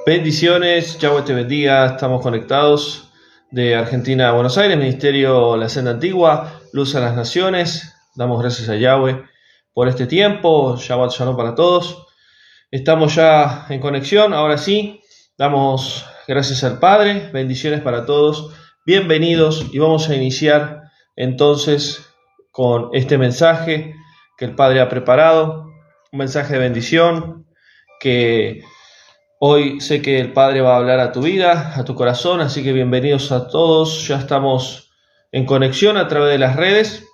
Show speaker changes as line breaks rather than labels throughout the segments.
Bendiciones, Yahweh te bendiga, estamos conectados de Argentina a Buenos Aires, Ministerio La Senda Antigua, Luz a las Naciones. Damos gracias a Yahweh por este tiempo, Shabbat Shalom para todos. Estamos ya en conexión, ahora sí, damos gracias al Padre, bendiciones para todos, bienvenidos y vamos a iniciar entonces con este mensaje que el Padre ha preparado, un mensaje de bendición que hoy sé que el Padre va a hablar a tu vida, a tu corazón, así que bienvenidos a todos. Ya estamos en conexión a través de las redes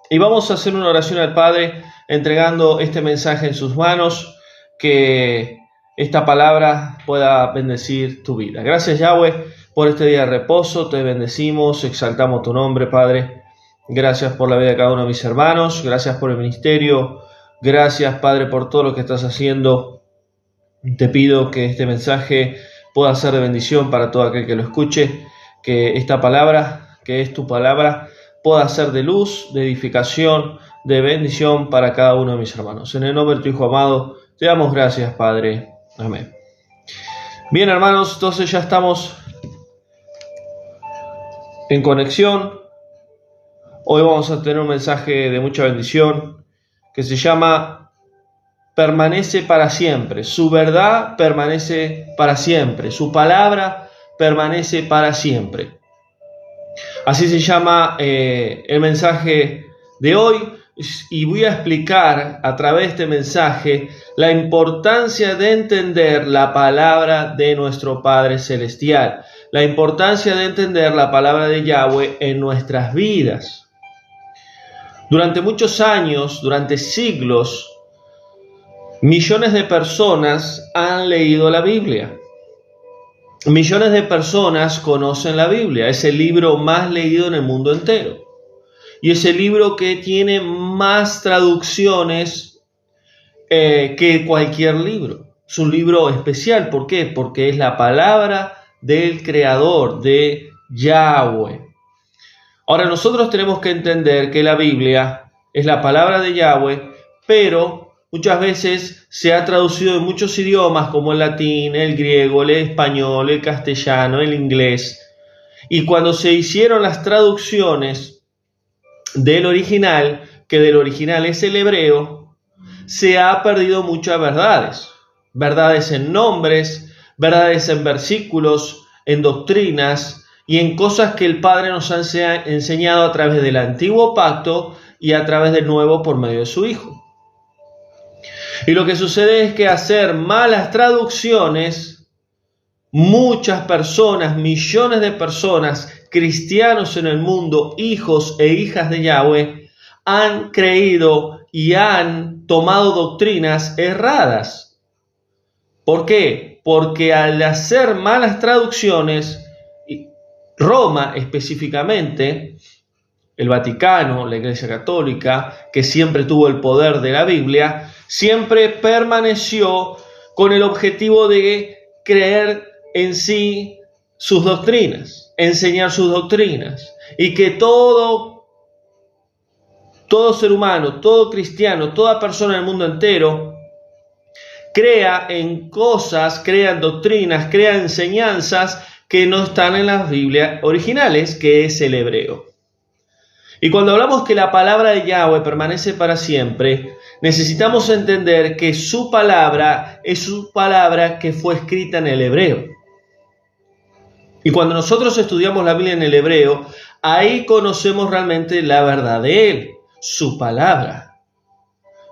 y vamos a hacer una oración al Padre entregando este mensaje en sus manos, que esta palabra pueda bendecir tu vida. Gracias, Yahweh, por este día de reposo. Te bendecimos, exaltamos tu nombre, Padre. Gracias por la vida de cada uno de mis hermanos. Gracias por el ministerio. Gracias, Padre, por todo lo que estás haciendo. Te pido que este mensaje pueda ser de bendición para todo aquel que lo escuche, que esta palabra, que es tu palabra, pueda ser de luz, de edificación, de bendición para cada uno de mis hermanos. En el nombre de tu Hijo amado, te damos gracias, Padre. Amén. Bien, hermanos, entonces ya estamos en conexión. Hoy vamos a tener un mensaje de mucha bendición que se llama permanece para siempre. Su verdad permanece para siempre. Su palabra permanece para siempre. Así se llama el mensaje de hoy. Y voy a explicar a través de este mensaje la importancia de entender la palabra de nuestro Padre Celestial. La importancia de entender la palabra de Yahweh en nuestras vidas. Durante muchos años, durante siglos, millones de personas han leído la Biblia. Millones de personas conocen la Biblia. Es el libro más leído en el mundo entero. Y es el libro que tiene más traducciones que cualquier libro. Es un libro especial. ¿Por qué? Porque es la palabra del Creador, de Yahweh. Ahora nosotros tenemos que entender que la Biblia es la palabra de Yahweh, pero muchas veces se ha traducido en muchos idiomas como el latín, el griego, el español, el castellano, el inglés. Y cuando se hicieron las traducciones del original, que del original es el hebreo, se ha perdido muchas verdades. Verdades en nombres, verdades en versículos, en doctrinas y en cosas que el Padre nos ha enseñado a través del antiguo pacto y a través del nuevo por medio de su Hijo. Y lo que sucede es que hacer malas traducciones, muchas personas, millones de personas, cristianos en el mundo, hijos e hijas de Yahweh, han creído y han tomado doctrinas erradas. ¿Por qué? Porque al hacer malas traducciones, Roma específicamente, el Vaticano, la Iglesia Católica, que siempre tuvo el poder de la Biblia, siempre permaneció con el objetivo de creer en sí sus doctrinas, enseñar sus doctrinas, y que todo ser humano, todo cristiano, toda persona en el mundo entero crea en cosas, crea en doctrinas, crea enseñanzas que no están en las Biblias originales, que es el hebreo. Y cuando hablamos que la palabra de Yahweh permanece para siempre, necesitamos entender que su palabra es su palabra que fue escrita en el hebreo. Y cuando nosotros estudiamos la Biblia en el hebreo, ahí conocemos realmente la verdad de él, su palabra.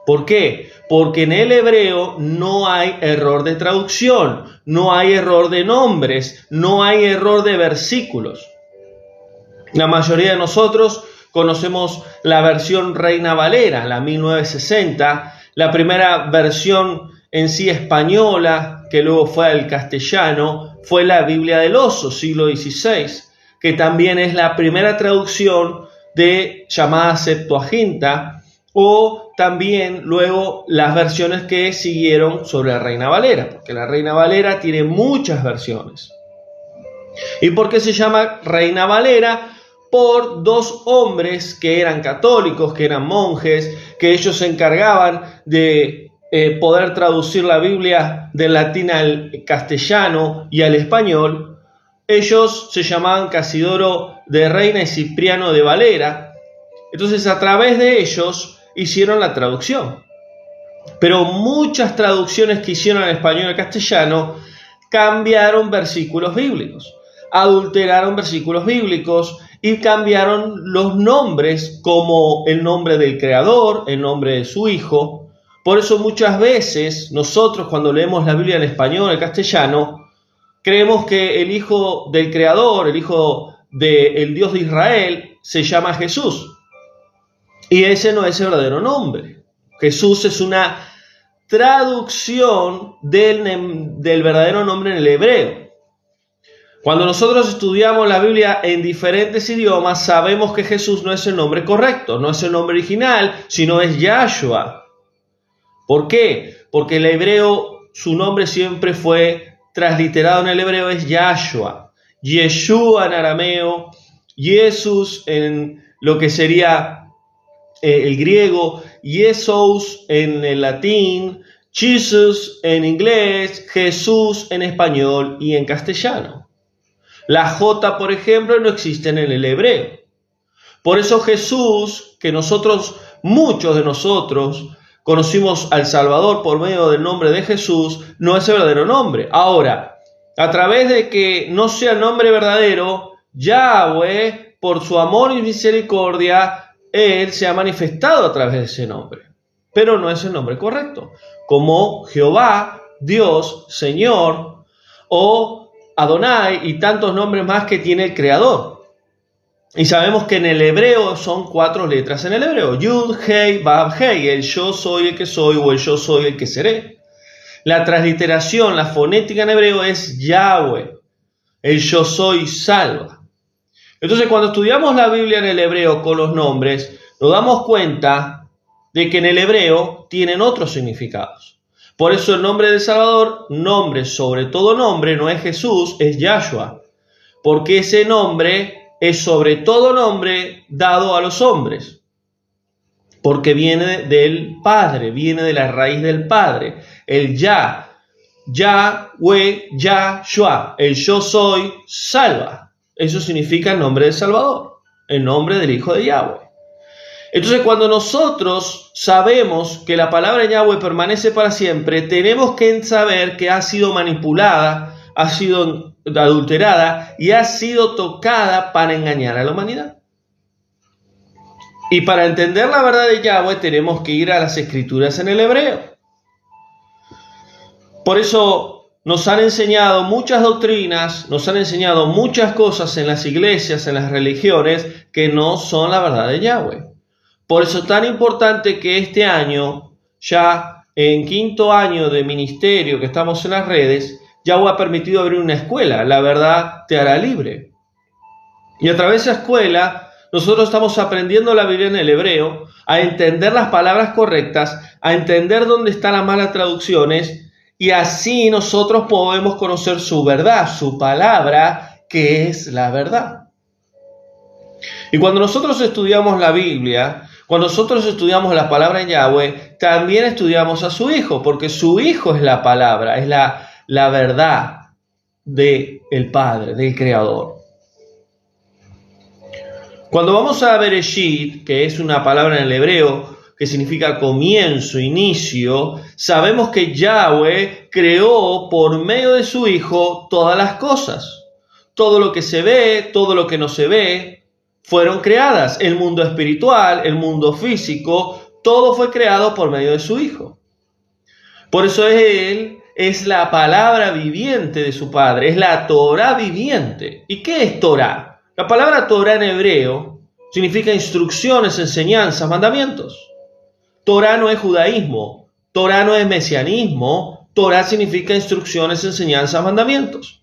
¿Por qué? Porque en el hebreo no hay error de traducción, no hay error de nombres, no hay error de versículos. La mayoría de nosotros conocemos la versión Reina Valera, la 1960, la primera versión en sí española, que luego fue al castellano, fue la Biblia del Oso, siglo XVI, que también es la primera traducción de llamada Septuaginta, o también luego las versiones que siguieron sobre la Reina Valera, porque la Reina Valera tiene muchas versiones. ¿Y por qué se llama Reina Valera? Por dos hombres que eran católicos, que eran monjes, que ellos se encargaban de poder traducir la Biblia del latín al castellano y al español, ellos se llamaban Casidoro de Reina y Cipriano de Valera. Entonces, a través de ellos hicieron la traducción. Pero muchas traducciones que hicieron al español y al castellano cambiaron versículos bíblicos, adulteraron versículos bíblicos y cambiaron los nombres, como el nombre del Creador, el nombre de su Hijo. Por eso muchas veces nosotros, cuando leemos la Biblia en español o en castellano, creemos que el Hijo del Creador, el Hijo del Dios de Israel, se llama Jesús. Y ese no es el verdadero nombre. Jesús es una traducción del verdadero nombre en el hebreo. Cuando nosotros estudiamos la Biblia en diferentes idiomas, sabemos que Jesús no es el nombre correcto, no es el nombre original, sino es Yahshua. ¿Por qué? Porque el hebreo, su nombre siempre fue transliterado en el hebreo, es Yahshua. Yeshua en arameo, Jesús en lo que sería el griego, Jesús en el latín, Jesus en inglés, Jesús en español y en castellano. La J, por ejemplo, no existe en el hebreo. Por eso Jesús, que muchos de nosotros, conocimos al Salvador por medio del nombre de Jesús, no es el verdadero nombre. Ahora, a través de que no sea el nombre verdadero, Yahweh, por su amor y misericordia, Él se ha manifestado a través de ese nombre. Pero no es el nombre correcto. Como Jehová, Dios, Señor, o Adonai y tantos nombres más que tiene el Creador. Y sabemos que en el hebreo son 4 letras en el hebreo. Yud, Hei, Vav, Hei. El yo soy el que soy o el yo soy el que seré. La transliteración, la fonética en hebreo es Yahweh. El yo soy salva. Entonces, cuando estudiamos la Biblia en el hebreo con los nombres, nos damos cuenta de que en el hebreo tienen otros significados. Por eso el nombre del Salvador, nombre sobre todo nombre, no es Jesús, es Yahshua. Porque ese nombre es sobre todo nombre dado a los hombres. Porque viene del Padre, viene de la raíz del Padre. El Yahweh, Yahshua, el yo soy, salva. Eso significa el nombre del Salvador, el nombre del Hijo de Yahweh. Entonces, cuando nosotros sabemos que la palabra Yahweh permanece para siempre, tenemos que saber que ha sido manipulada, ha sido adulterada y ha sido tocada para engañar a la humanidad. Y para entender la verdad de Yahweh tenemos que ir a las Escrituras en el hebreo. Por eso nos han enseñado muchas doctrinas, nos han enseñado muchas cosas en las iglesias, en las religiones, que no son la verdad de Yahweh. Por eso es tan importante que este año, ya en 5º año de ministerio que estamos en las redes, Yahweh ha permitido abrir una escuela, La Verdad Te Hará Libre. Y a través de esa escuela, nosotros estamos aprendiendo la Biblia en el hebreo, a entender las palabras correctas, a entender dónde están las malas traducciones, y así nosotros podemos conocer su verdad, su palabra, que es la verdad. Y cuando nosotros estudiamos la Biblia, cuando nosotros estudiamos la palabra en Yahweh, también estudiamos a su Hijo, porque su Hijo es la palabra, es la verdad del Padre, del Creador. Cuando vamos a Bereshit, que es una palabra en el hebreo, que significa comienzo, inicio, sabemos que Yahweh creó por medio de su Hijo todas las cosas. Todo lo que se ve, todo lo que no se ve, fueron creadas. El mundo espiritual, el mundo físico, todo fue creado por medio de su Hijo. Por eso Él es la palabra viviente de su Padre, es la Torah viviente. ¿Y qué es Torah? La palabra Torah en hebreo significa instrucciones, enseñanzas, mandamientos. Torah no es judaísmo, Torah no es mesianismo, Torah significa instrucciones, enseñanzas, mandamientos.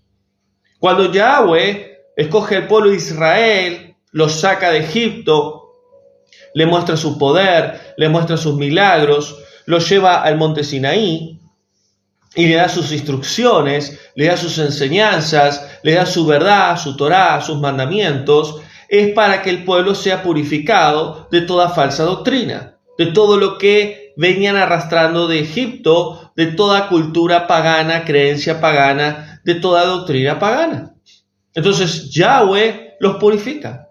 Cuando Yahweh escoge al pueblo de Israel, los saca de Egipto, le muestra su poder, le muestra sus milagros, los lleva al monte Sinaí y le da sus instrucciones, le da sus enseñanzas, le da su verdad, su Torah, sus mandamientos, es para que el pueblo sea purificado de toda falsa doctrina, de todo lo que que venían arrastrando de Egipto, de toda cultura pagana, creencia pagana, de toda doctrina pagana. Entonces Yahweh los purifica.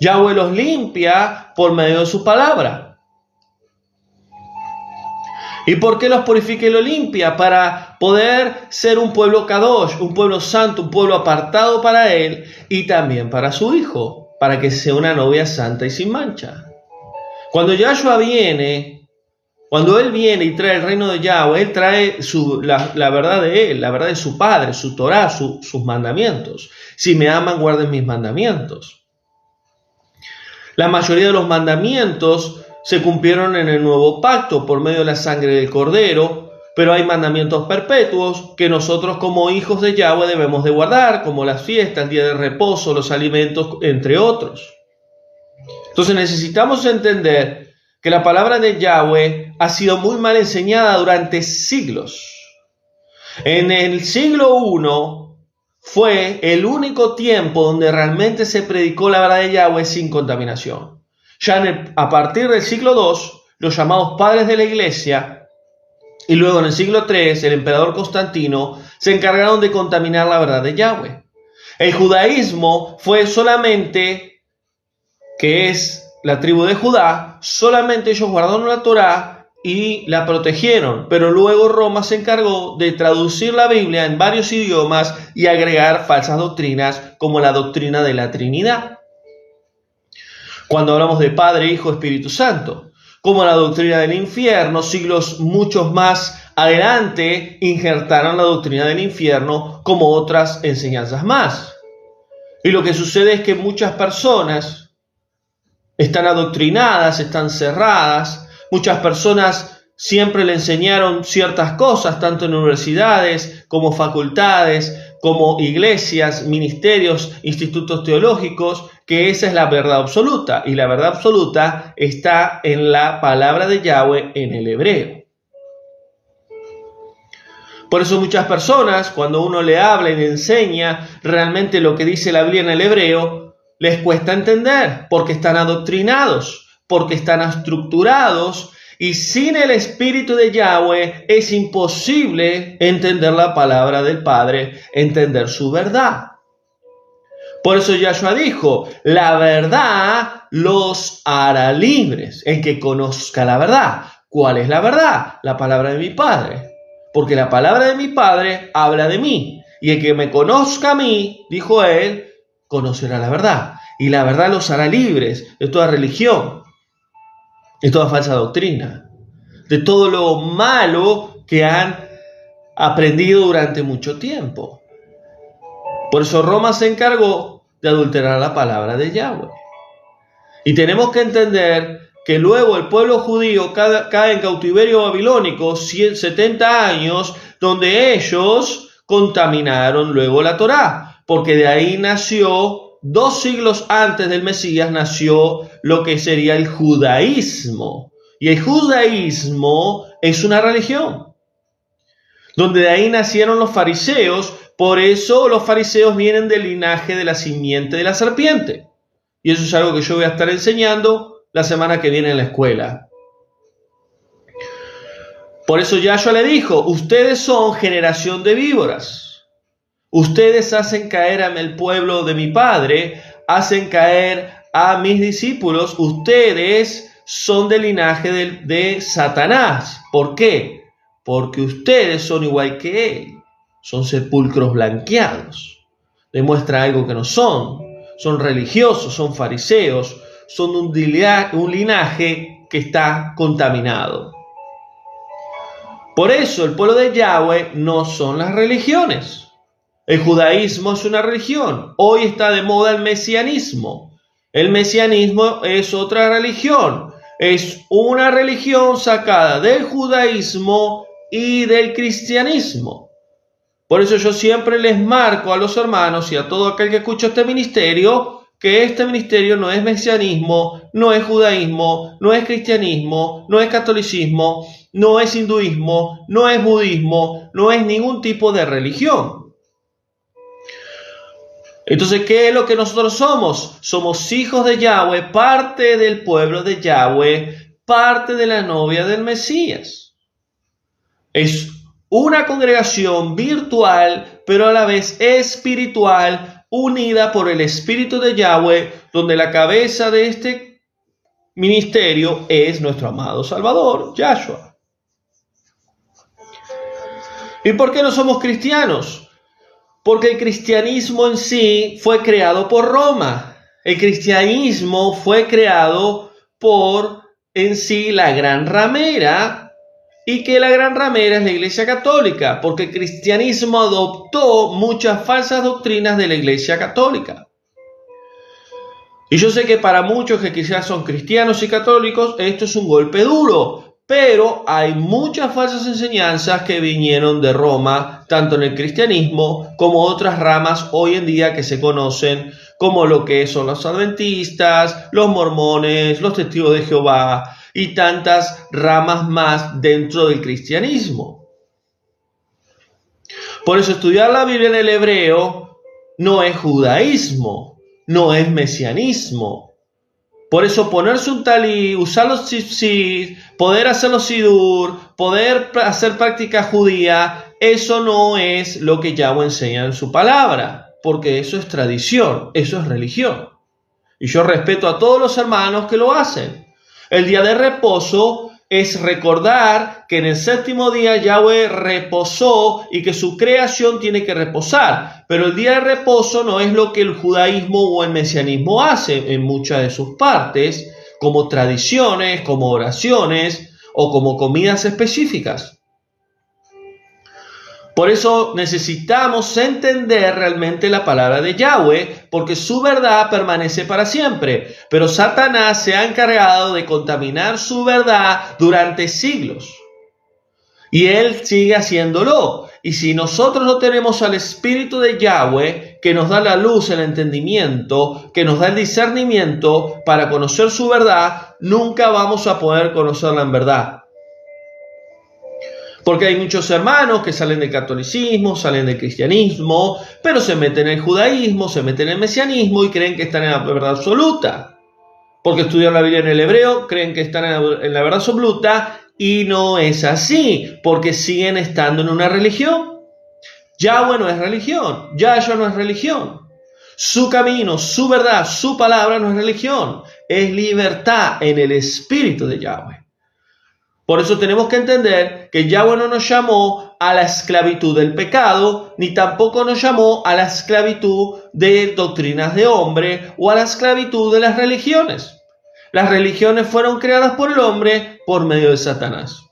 Yahweh los limpia por medio de su palabra. ¿Y por qué los purifica y los limpia? Para poder ser un pueblo kadosh, un pueblo santo, un pueblo apartado para Él y también para su Hijo, para que sea una novia santa y sin mancha. Cuando Yahshua viene, cuando Él viene y trae el reino de Yahweh, Él trae la verdad de Él, la verdad de su Padre, su Torah, sus mandamientos. Si me aman, guarden mis mandamientos. La mayoría de los mandamientos se cumplieron en el nuevo pacto por medio de la sangre del Cordero, pero hay mandamientos perpetuos que nosotros como hijos de Yahweh debemos de guardar, como las fiestas, el día de reposo, los alimentos, entre otros. Entonces necesitamos entender que la palabra de Yahweh ha sido muy mal enseñada durante siglos. En el siglo I fue el único tiempo donde realmente se predicó la verdad de Yahweh sin contaminación. Ya a partir del siglo II, los llamados padres de la iglesia, y luego en el siglo III, el emperador Constantino, se encargaron de contaminar la verdad de Yahweh. El judaísmo fue solamente, que es la tribu de Judá, solamente ellos guardaron la Torá y la protegieron, pero luego Roma se encargó de traducir la Biblia en varios idiomas y agregar falsas doctrinas como la doctrina de la Trinidad. Cuando hablamos de Padre, Hijo, Espíritu Santo, como la doctrina del infierno, siglos muchos más adelante injertaron la doctrina del infierno como otras enseñanzas más. Y lo que sucede es que muchas personas están adoctrinadas, están cerradas. Muchas personas siempre le enseñaron ciertas cosas, tanto en universidades como facultades, como iglesias, ministerios, institutos teológicos, que esa es la verdad absoluta. Y la verdad absoluta está en la palabra de Yahweh en el hebreo. Por eso muchas personas, cuando uno le habla y le enseña realmente lo que dice la Biblia en el hebreo, les cuesta entender, porque están adoctrinados, porque están estructurados, y sin el Espíritu de Yahweh es imposible entender la palabra del Padre, entender su verdad. Por eso Yahshua dijo, la verdad los hará libres, el que conozca la verdad. ¿Cuál es la verdad? La palabra de mi Padre. Porque la palabra de mi Padre habla de mí, y el que me conozca a mí, dijo él, conocerá la verdad. Y la verdad los hará libres de toda religión, de toda falsa doctrina, de todo lo malo que han aprendido durante mucho tiempo. Por eso Roma se encargó de adulterar la palabra de Yahweh. Y tenemos que entender que luego el pueblo judío cae en cautiverio babilónico 70 años, donde ellos contaminaron luego la Torá, porque de ahí nació, 2 siglos antes del Mesías, nació lo que sería el judaísmo. Y el judaísmo es una religión, donde de ahí nacieron los fariseos. Por eso los fariseos vienen del linaje de la simiente de la serpiente. Y eso es algo que yo voy a estar enseñando la semana que viene en la escuela. Por eso Yahshua le dijo, ustedes son generación de víboras. Ustedes hacen caer al pueblo de mi Padre, hacen caer a mis discípulos. Ustedes son del linaje de Satanás. ¿Por qué? Porque ustedes son igual que él. Son sepulcros blanqueados. Demuestra algo que no son. Son religiosos, son fariseos, son un linaje que está contaminado. Por eso el pueblo de Yahweh no son las religiones. El judaísmo es una religión. Hoy está de moda el mesianismo. El mesianismo es otra religión. Es una religión sacada del judaísmo y del cristianismo. Por eso yo siempre les marco a los hermanos y a todo aquel que escucha este ministerio, que este ministerio no es mesianismo, no es judaísmo, no es cristianismo, no es catolicismo, no es hinduismo, no es budismo, no es ningún tipo de religión. Entonces, ¿qué es lo que nosotros somos? Somos hijos de Yahweh, parte del pueblo de Yahweh, parte de la novia del Mesías. Es una congregación virtual, pero a la vez espiritual, unida por el Espíritu de Yahweh, donde la cabeza de este ministerio es nuestro amado Salvador, Yahshua. ¿Y por qué no somos cristianos? Porque el cristianismo en sí fue creado por Roma. El cristianismo fue creado por en sí la gran ramera, y que la gran ramera es la Iglesia Católica, porque el cristianismo adoptó muchas falsas doctrinas de la Iglesia Católica. Y yo sé que para muchos que quizás son cristianos y católicos esto es un golpe duro, pero hay muchas falsas enseñanzas que vinieron de Roma, tanto en el cristianismo como otras ramas hoy en día que se conocen, como lo que son los adventistas, los mormones, los testigos de Jehová y tantas ramas más dentro del cristianismo. Por eso estudiar la Biblia en el hebreo no es judaísmo, no es mesianismo. Por eso ponerse un talí, usar los tzitzit, poder hacer los sidur, poder hacer práctica judía, eso no es lo que Yahweh enseña en su palabra, porque eso es tradición, eso es religión. Y yo respeto a todos los hermanos que lo hacen. El día de reposo es recordar que en el séptimo día Yahweh reposó y que su creación tiene que reposar. Pero el día de reposo no es lo que el judaísmo o el mesianismo hace en muchas de sus partes, como tradiciones, como oraciones o como comidas específicas. Por eso necesitamos entender realmente la palabra de Yahweh, porque su verdad permanece para siempre. Pero Satanás se ha encargado de contaminar su verdad durante siglos. Y él sigue haciéndolo. Y si nosotros no tenemos al Espíritu de Yahweh, que nos da la luz, el entendimiento, que nos da el discernimiento para conocer su verdad, nunca vamos a poder conocerla en verdad. Porque hay muchos hermanos que salen del catolicismo, salen del cristianismo, pero se meten en el judaísmo, se meten en el mesianismo y creen que están en la verdad absoluta. Porque estudian la Biblia en el hebreo, creen que están en la verdad absoluta y no es así, porque siguen estando en una religión. Yahweh no es religión, Yahshua no es religión. Su camino, su verdad, su palabra no es religión, es libertad en el Espíritu de Yahweh. Por eso tenemos que entender que Yahweh no nos llamó a la esclavitud del pecado, ni tampoco nos llamó a la esclavitud de doctrinas de hombre o a la esclavitud de las religiones. Las religiones fueron creadas por el hombre por medio de Satanás.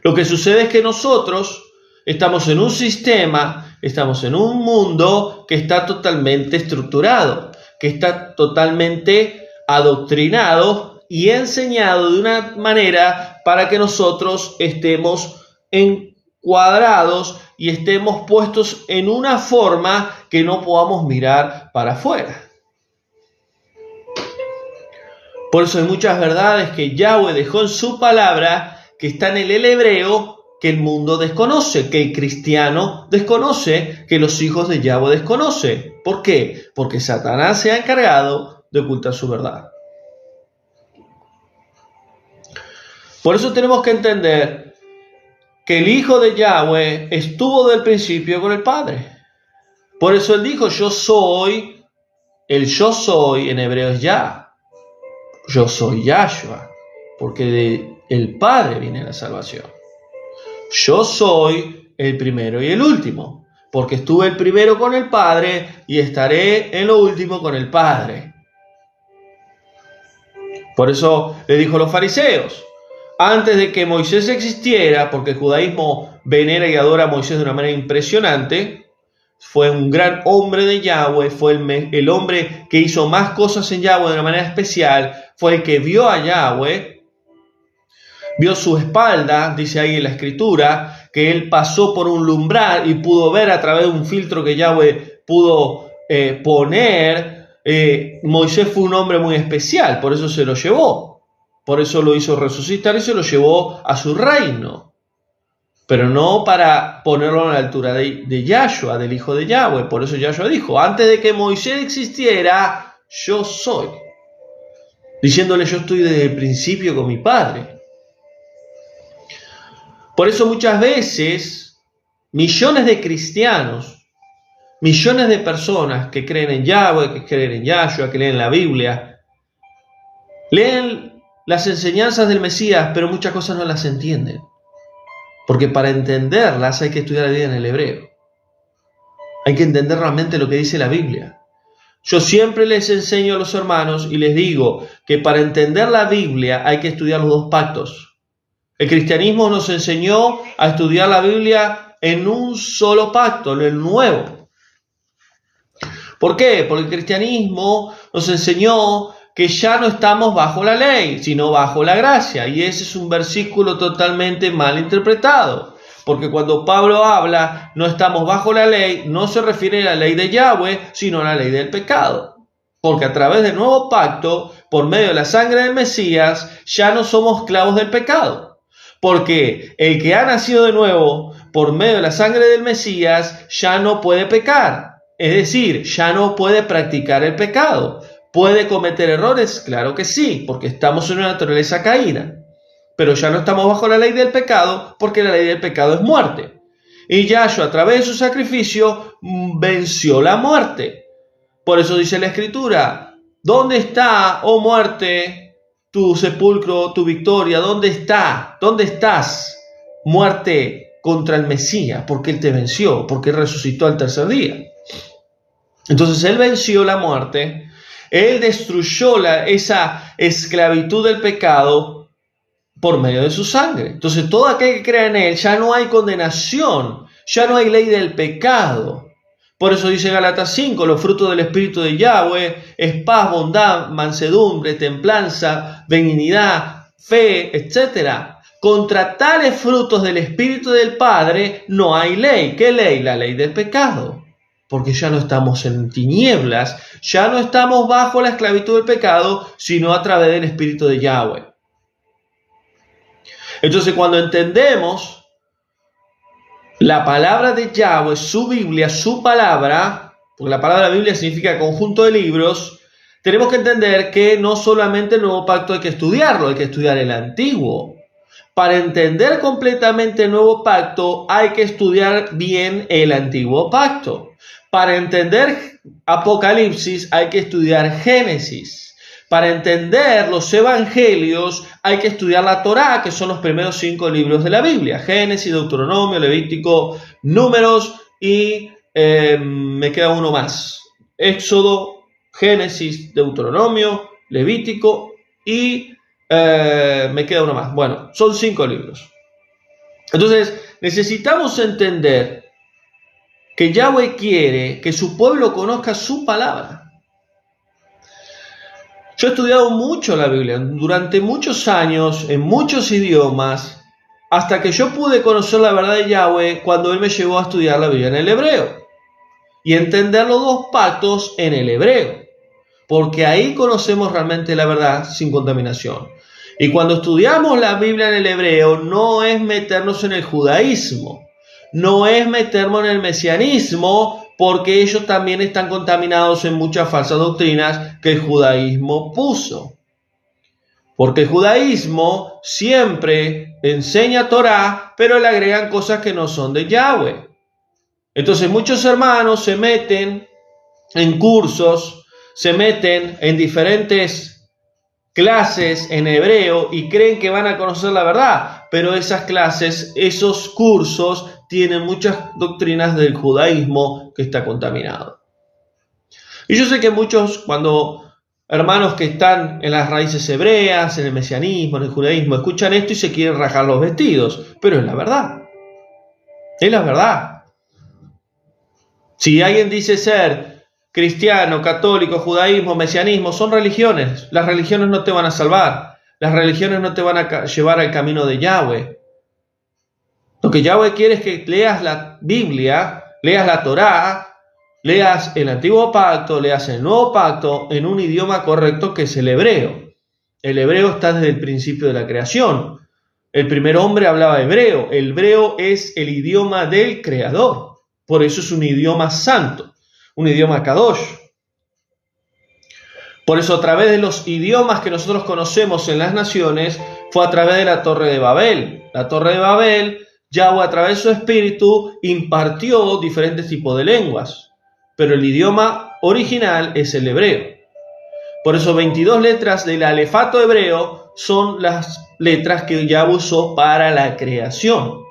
Lo que sucede es que nosotros estamos en un sistema, estamos en un mundo que está totalmente estructurado, que está totalmente adoctrinado y enseñado de una manera para que nosotros estemos encuadrados y estemos puestos en una forma que no podamos mirar para afuera. Por eso hay muchas verdades que Yahweh dejó en su palabra que están en el hebreo que el mundo desconoce, que el cristiano desconoce, que los hijos de Yahweh desconocen. ¿Por qué? Porque Satanás se ha encargado de ocultar su verdad. Por eso tenemos que entender que el Hijo de Yahweh estuvo del principio con el Padre. Por eso él dijo, yo soy, el yo soy en hebreo es Yah. Yo soy Yahshua, porque del Padre viene la salvación. Yo soy el primero y el último, porque estuve el primero con el Padre y estaré en lo último con el Padre. Por eso le dijo a los fariseos, antes de que Moisés existiera, porque el judaísmo venera y adora a Moisés de una manera impresionante, fue un gran hombre de Yahweh, fue el hombre que hizo más cosas en Yahweh de una manera especial, fue el que vio a Yahweh, vio su espalda, dice ahí en la escritura, que él pasó por un umbral y pudo ver a través de un filtro que Yahweh pudo poner. Moisés fue un hombre muy especial, por eso se lo llevó. Por eso lo hizo resucitar y se lo llevó a su reino. Pero no para ponerlo a la altura de Yahshua, del Hijo de Yahweh. Por eso Yahshua dijo, antes de que Moisés existiera, yo soy. diciéndole yo estoy desde el principio con mi Padre. Por eso muchas veces millones de cristianos, millones de personas que creen en Yahweh, que creen en Yahshua, que leen la Biblia, leen las enseñanzas del Mesías, pero muchas cosas no las entienden. Porque para entenderlas hay que estudiar la Biblia en el hebreo. Hay que entender realmente lo que dice la Biblia. Yo siempre les enseño a los hermanos y les digo que para entender la Biblia hay que estudiar los dos pactos. El cristianismo nos enseñó a estudiar la Biblia en un solo pacto, en el nuevo. ¿Por qué? Porque el cristianismo nos enseñó que ya no estamos bajo la ley, sino bajo la gracia. Y ese es un versículo totalmente mal interpretado. Porque cuando Pablo habla, no estamos bajo la ley, no se refiere a la ley de Yahweh, sino a la ley del pecado. Porque a través del nuevo pacto, por medio de la sangre del Mesías, ya no somos esclavos del pecado. Porque el que ha nacido de nuevo, por medio de la sangre del Mesías, ya no puede pecar. Es decir, ya no puede practicar el pecado. ¿Puede cometer errores? Claro que sí, porque estamos en una naturaleza caída. Pero ya no estamos bajo la ley del pecado, porque la ley del pecado es muerte. Y Yahshua, a través de su sacrificio, venció la muerte. Por eso dice la Escritura, ¿dónde está, oh muerte, tu sepulcro, tu victoria? ¿Dónde está? ¿Dónde estás, muerte, contra el Mesías? Porque Él te venció, porque Él resucitó al tercer día. Entonces Él venció la muerte. Él destruyó esa esclavitud del pecado por medio de su sangre. Entonces todo aquel que crea en Él, ya no hay condenación, ya no hay ley del pecado. Por eso dice Gálatas 5, los frutos del Espíritu de Yahweh es paz, bondad, mansedumbre, templanza, benignidad, fe, etc. Contra tales frutos del Espíritu del Padre no hay ley. ¿Qué ley? La ley del pecado. Porque ya no estamos en tinieblas, ya no estamos bajo la esclavitud del pecado, sino a través del Espíritu de Yahweh. Entonces, cuando entendemos la palabra de Yahweh, su Biblia, su palabra, porque la palabra Biblia significa conjunto de libros, tenemos que entender que no solamente el nuevo pacto hay que estudiarlo, hay que estudiar el antiguo. Para entender completamente el nuevo pacto hay que estudiar bien el antiguo pacto. Para entender Apocalipsis hay que estudiar Génesis. Para entender los evangelios hay que estudiar la Torá, que son los primeros 5 libros de la Biblia. Génesis, Deuteronomio, Levítico, Números y me queda uno más. Éxodo, Génesis, Deuteronomio, Levítico y me queda uno más. Bueno, son 5 libros. Entonces necesitamos entender que Yahweh quiere que su pueblo conozca su palabra. Yo he estudiado mucho la Biblia, durante muchos años, en muchos idiomas, hasta que yo pude conocer la verdad de Yahweh cuando Él me llevó a estudiar la Biblia en el hebreo y entender los dos pactos en el hebreo, porque ahí conocemos realmente la verdad sin contaminación. Y cuando estudiamos la Biblia en el hebreo, no es meternos en el judaísmo, no es meternos en el mesianismo, porque ellos también están contaminados en muchas falsas doctrinas que el judaísmo puso. Porque el judaísmo siempre enseña Torá, pero le agregan cosas que no son de Yahweh. Entonces muchos hermanos se meten en cursos, se meten en diferentes clases en hebreo y creen que van a conocer la verdad, pero esas clases, esos cursos tienen muchas doctrinas del judaísmo que está contaminado. Y yo sé que muchos, cuando hermanos que están en las raíces hebreas, en el mesianismo, en el judaísmo, escuchan esto y se quieren rajar los vestidos, pero es la verdad. Es la verdad. Si alguien dice ser cristiano, católico, judaísmo, mesianismo, son religiones. Las religiones no te van a salvar. Las religiones no te van a llevar al camino de Yahweh. Lo que Yahweh quiere es que leas la Biblia, leas la Torá, leas el Antiguo Pacto, leas el Nuevo Pacto en un idioma correcto que es el hebreo. El hebreo está desde el principio de la creación. El primer hombre hablaba hebreo. El hebreo es el idioma del Creador. Por eso es un idioma santo, un idioma kadosh. Por eso a través de los idiomas que nosotros conocemos en las naciones, fue a través de la Torre de Babel. La Torre de Babel, Yahweh a través de su espíritu impartió diferentes tipos de lenguas, pero el idioma original es el hebreo. Por eso 22 letras del alefato hebreo son las letras que Yahweh usó para la creación.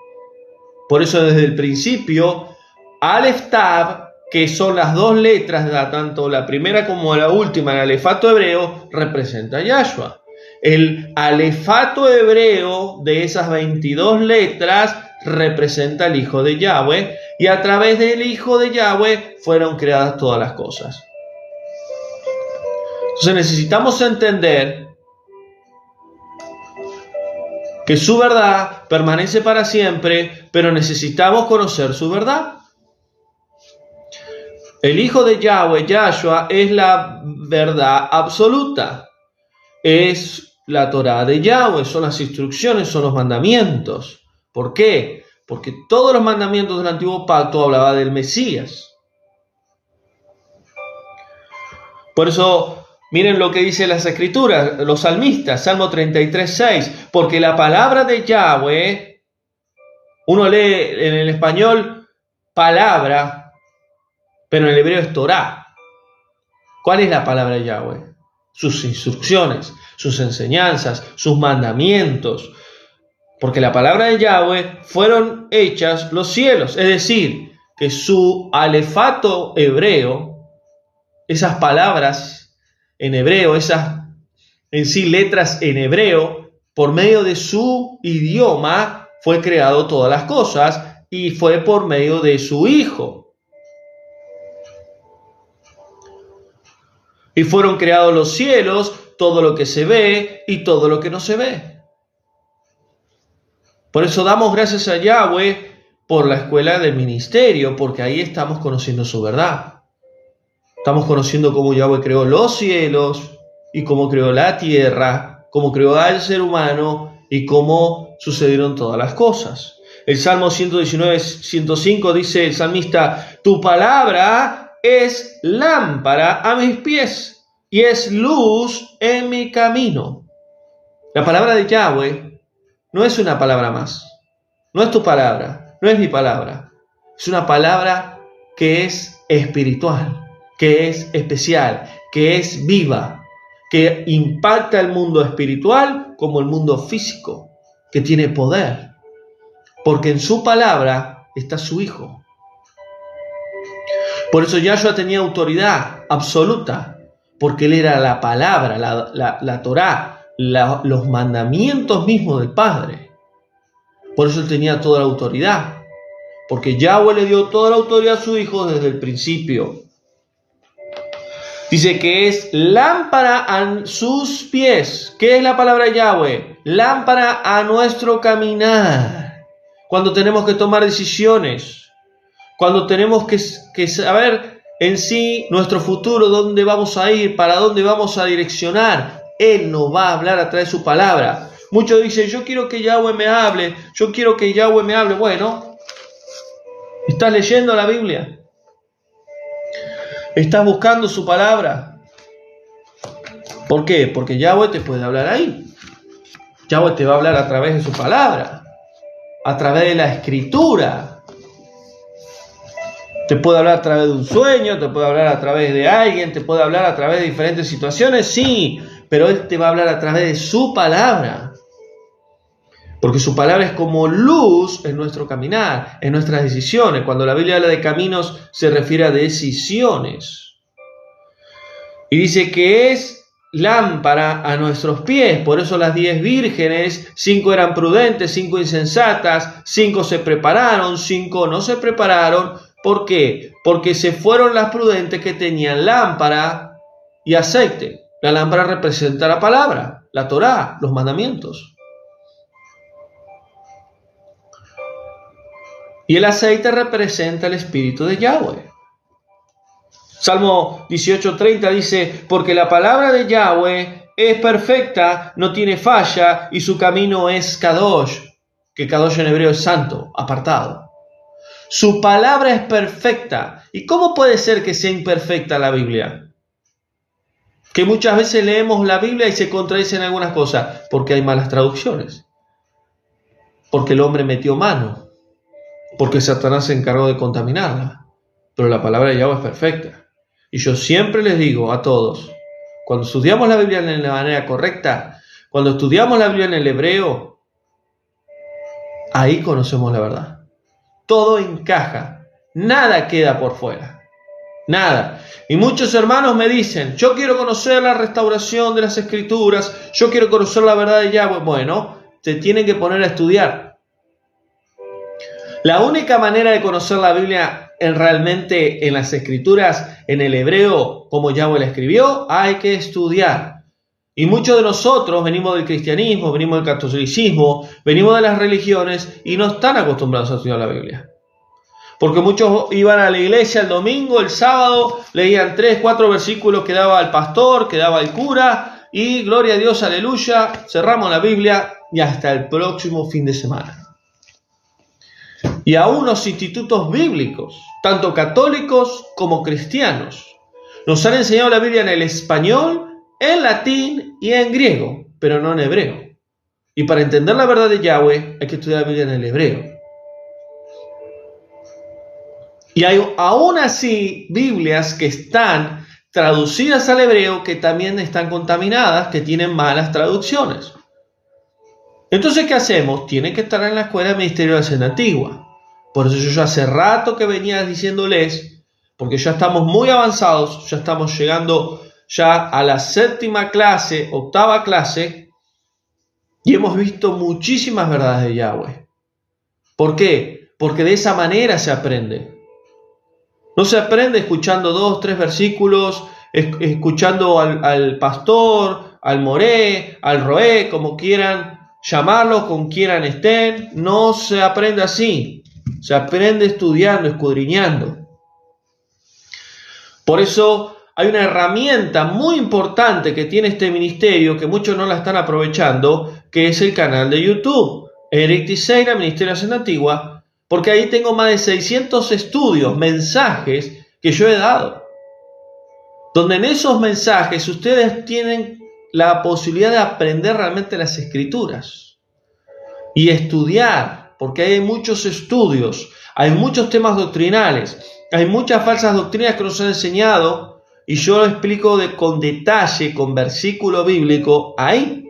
Por eso desde el principio, Aleph Tav, que son las dos letras, tanto la primera como la última en el alefato hebreo, representa a Yahshua. El alefato hebreo de esas 22 letras representa al Hijo de Yahweh, y a través del Hijo de Yahweh fueron creadas todas las cosas. Entonces necesitamos entender que su verdad permanece para siempre, pero necesitamos conocer su verdad. El Hijo de Yahweh, Yahshua, es la verdad absoluta. Es la Torá de Yahweh, son las instrucciones, son los mandamientos. ¿Por qué? Porque todos los mandamientos del Antiguo Pacto hablaban del Mesías. Por eso, miren lo que dicen las Escrituras, los salmistas, Salmo 33:6, porque la palabra de Yahweh, uno lee en el español palabra, pero en el hebreo es Torá. ¿Cuál es la palabra de Yahweh? Sus instrucciones, sus enseñanzas, sus mandamientos. Porque la palabra de Yahweh fueron hechas los cielos, es decir, que su alefato hebreo, esas palabras en hebreo, esas en sí letras en hebreo, por medio de su idioma fue creado todas las cosas y fue por medio de su Hijo. Y fueron creados los cielos, todo lo que se ve y todo lo que no se ve. Por eso damos gracias a Yahweh por la escuela del ministerio, porque ahí estamos conociendo su verdad. Estamos conociendo cómo Yahweh creó los cielos y cómo creó la tierra, cómo creó al ser humano y cómo sucedieron todas las cosas. El Salmo 119:105 dice el salmista: tu palabra es lámpara a mis pies y es luz en mi camino. La palabra de Yahweh no es una palabra más. No es tu palabra, no es mi palabra. Es una palabra que es espiritual, que es especial, que es viva, que impacta el mundo espiritual como el mundo físico, que tiene poder. Porque en su palabra está su Hijo. Por eso Yahshua tenía autoridad absoluta, porque él era la palabra, la Torá, los mandamientos mismos del Padre. Por eso él tenía toda la autoridad, porque Yahweh le dio toda la autoridad a su Hijo desde el principio. Dice que es lámpara a sus pies. ¿Qué es la palabra de Yahweh? Lámpara a nuestro caminar. Cuando tenemos que tomar decisiones, cuando tenemos que saber en sí nuestro futuro, dónde vamos a ir, para dónde vamos a direccionar, Él nos va a hablar a través de su palabra. Muchos dicen: yo quiero que Yahweh me hable, yo quiero que Yahweh me hable. Bueno, ¿estás leyendo la Biblia? ¿Estás buscando su palabra? ¿Por qué? Porque Yahweh te puede hablar ahí. Yahweh te va a hablar a través de su palabra, a través de la Escritura. Te puede hablar a través de un sueño, te puede hablar a través de alguien, te puede hablar a través de diferentes situaciones, sí, pero Él te va a hablar a través de su palabra. Porque su palabra es como luz en nuestro caminar, en nuestras decisiones. Cuando la Biblia habla de caminos, se refiere a decisiones. Y dice que es lámpara a nuestros pies. Por eso las 10 vírgenes, 5 eran prudentes, 5 insensatas, 5 se prepararon, 5 no se prepararon. ¿Por qué? Porque se fueron las prudentes que tenían lámpara y aceite. La lámpara representa la palabra, la Torá, los mandamientos. Y el aceite representa el Espíritu de Yahweh. Salmo 18:30 dice: porque la palabra de Yahweh es perfecta, no tiene falla, y su camino es Kadosh, que Kadosh en hebreo es santo, apartado. Su palabra es perfecta. ¿Y cómo puede ser que sea imperfecta la Biblia? Que muchas veces leemos la Biblia y se contradicen algunas cosas, porque hay malas traducciones, porque el hombre metió mano, porque Satanás se encargó de contaminarla. Pero la palabra de Yahweh es perfecta. Y yo siempre les digo a todos, cuando estudiamos la Biblia de la manera correcta, cuando estudiamos la Biblia en el hebreo, ahí conocemos la verdad. Todo encaja, nada queda por fuera. Nada. Y muchos hermanos me dicen, yo quiero conocer la restauración de las Escrituras, yo quiero conocer la verdad de Yahweh. Bueno, te tienen que poner a estudiar. La única manera de conocer la Biblia realmente en las Escrituras, en el hebreo, como Yahweh la escribió, hay que estudiar. Y muchos de nosotros venimos del cristianismo, venimos del catolicismo, venimos de las religiones y no están acostumbrados a estudiar la Biblia. Porque muchos iban a la iglesia el domingo, el sábado, leían 3, 4 versículos que daba el pastor, que daba el cura, y gloria a Dios, aleluya, cerramos la Biblia y hasta el próximo fin de semana. Y aún los institutos bíblicos, tanto católicos como cristianos, nos han enseñado la Biblia en el español, en latín y en griego, pero no en hebreo. Y para entender la verdad de Yahweh hay que estudiar la Biblia en el hebreo. Y hay aún así Biblias que están traducidas al hebreo que también están contaminadas, que tienen malas traducciones. Entonces, ¿qué hacemos? Tienen que estar en la escuela de Ministerio de la Senda Antigua. Por eso yo hace rato que venía diciéndoles, porque ya estamos muy avanzados, ya estamos llegando ya a la 7ª clase, 8ª clase, y hemos visto muchísimas verdades de Yahweh. ¿Por qué? Porque de esa manera se aprende. No se aprende escuchando 2, 3 versículos, escuchando al pastor, al moré, al roé, como quieran llamarlos, con quieran estén. No se aprende así. Se aprende estudiando, escudriñando. Por eso hay una herramienta muy importante que tiene este ministerio, que muchos no la están aprovechando, que es el canal de YouTube. Eric Teixeira, Ministerio de la Senda Antigua. Porque ahí tengo más de 600 estudios, mensajes que yo he dado. Donde en esos mensajes ustedes tienen la posibilidad de aprender realmente las Escrituras. Y estudiar, porque hay muchos estudios, hay muchos temas doctrinales, hay muchas falsas doctrinas que nos han enseñado, y yo lo explico con detalle, con versículo bíblico, ahí.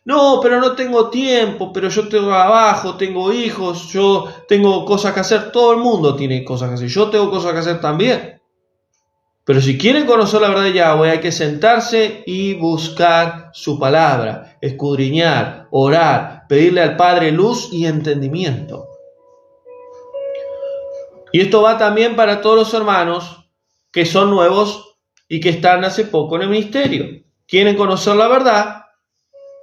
No, pero no tengo tiempo, pero yo tengo trabajo, tengo hijos, yo tengo cosas que hacer. Todo el mundo tiene cosas que hacer. Yo tengo cosas que hacer también. Pero si quieren conocer la verdad de Yahweh, hay que sentarse y buscar su palabra, escudriñar, orar, pedirle al Padre luz y entendimiento. Y esto va también para todos los hermanos que son nuevos y que están hace poco en el ministerio. ¿Quieren conocer la verdad?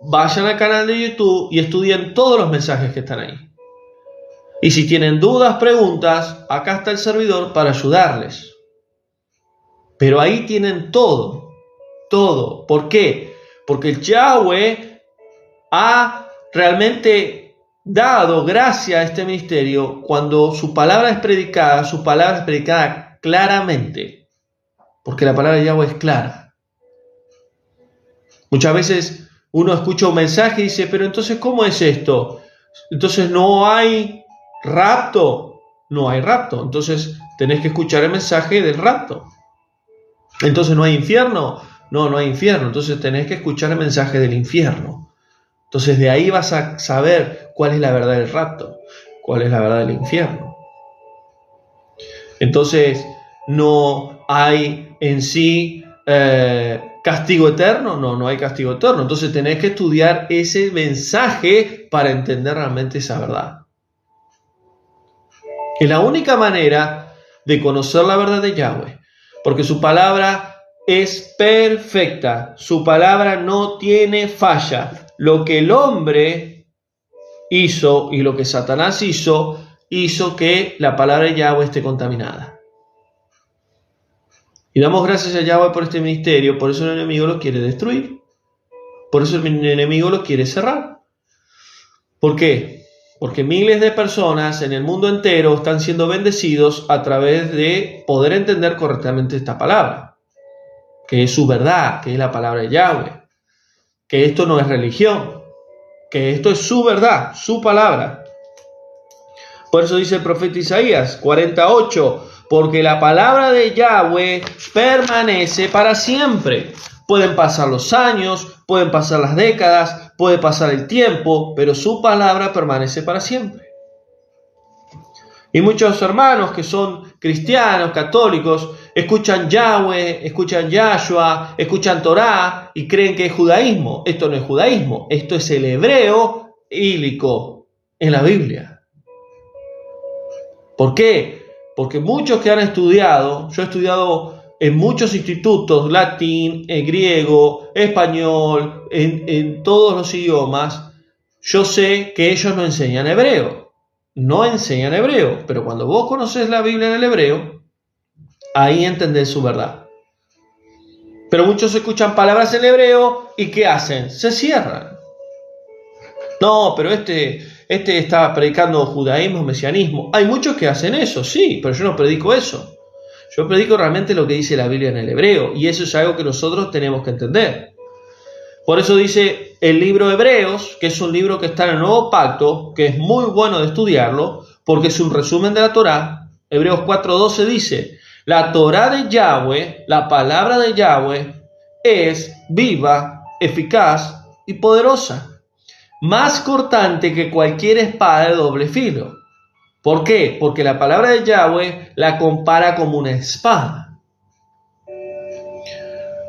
Vayan al canal de YouTube y estudien todos los mensajes que están ahí. Y si tienen dudas, preguntas, acá está el servidor para ayudarles. Pero ahí tienen todo, todo. ¿Por qué? Porque Yahweh ha realmente dado gracia a este ministerio cuando su palabra es predicada claramente. Porque la palabra de Yahweh es clara. Muchas veces uno escucha un mensaje y dice, pero entonces, ¿cómo es esto? Entonces, ¿no hay rapto? No hay rapto. Entonces, tenés que escuchar el mensaje del rapto. Entonces, ¿no hay infierno? No, no hay infierno. Entonces, tenés que escuchar el mensaje del infierno. Entonces, de ahí vas a saber cuál es la verdad del rapto, cuál es la verdad del infierno. Entonces, no hay en sí castigo eterno. No hay castigo eterno. Entonces tenés que estudiar ese mensaje para entender realmente esa verdad. Es la única manera de conocer la verdad de Yahweh, porque su palabra es perfecta, su palabra no tiene falla. Lo que el hombre hizo y lo que Satanás hizo que la palabra de Yahweh esté contaminada. Y damos gracias a Yahweh por este ministerio. Por eso el enemigo lo quiere destruir. Por eso el enemigo lo quiere cerrar. ¿Por qué? Porque miles de personas en el mundo entero están siendo bendecidos a través de poder entender correctamente esta palabra. que es su verdad, que es la palabra de Yahweh, que esto no es religión, que esto es su verdad, su palabra. Por eso dice el profeta Isaías 48, porque la palabra de Yahweh permanece para siempre. Pueden pasar los años, pueden pasar las décadas, puede pasar el tiempo, pero su palabra permanece para siempre. Y muchos hermanos que son cristianos, católicos, escuchan Yahweh, escuchan Yahshua, escuchan Torá y creen que es judaísmo. Esto no es judaísmo, esto es el hebreo hílico en la Biblia. ¿Por qué? Porque muchos que han estudiado, yo he estudiado en muchos institutos, latín, griego, español, en todos los idiomas, yo sé que ellos no enseñan hebreo. No enseñan hebreo, pero cuando vos conoces la Biblia en el hebreo, ahí entendés su verdad. Pero muchos escuchan palabras en hebreo y ¿qué hacen? Se cierran. No, pero este está predicando judaísmo, mesianismo. Hay muchos que hacen eso, sí, pero yo no predico eso. Yo predico realmente lo que dice la Biblia en el hebreo, y eso es algo que nosotros tenemos que entender. Por eso dice el libro de Hebreos, que es un libro que está en el Nuevo Pacto, que es muy bueno de estudiarlo, porque es un resumen de la Torá. Hebreos 4:12 dice, la Torá de Yahweh, la palabra de Yahweh, es viva, eficaz y poderosa, más cortante que cualquier espada de doble filo. ¿Por qué? Porque la palabra de Yahweh la compara como una espada.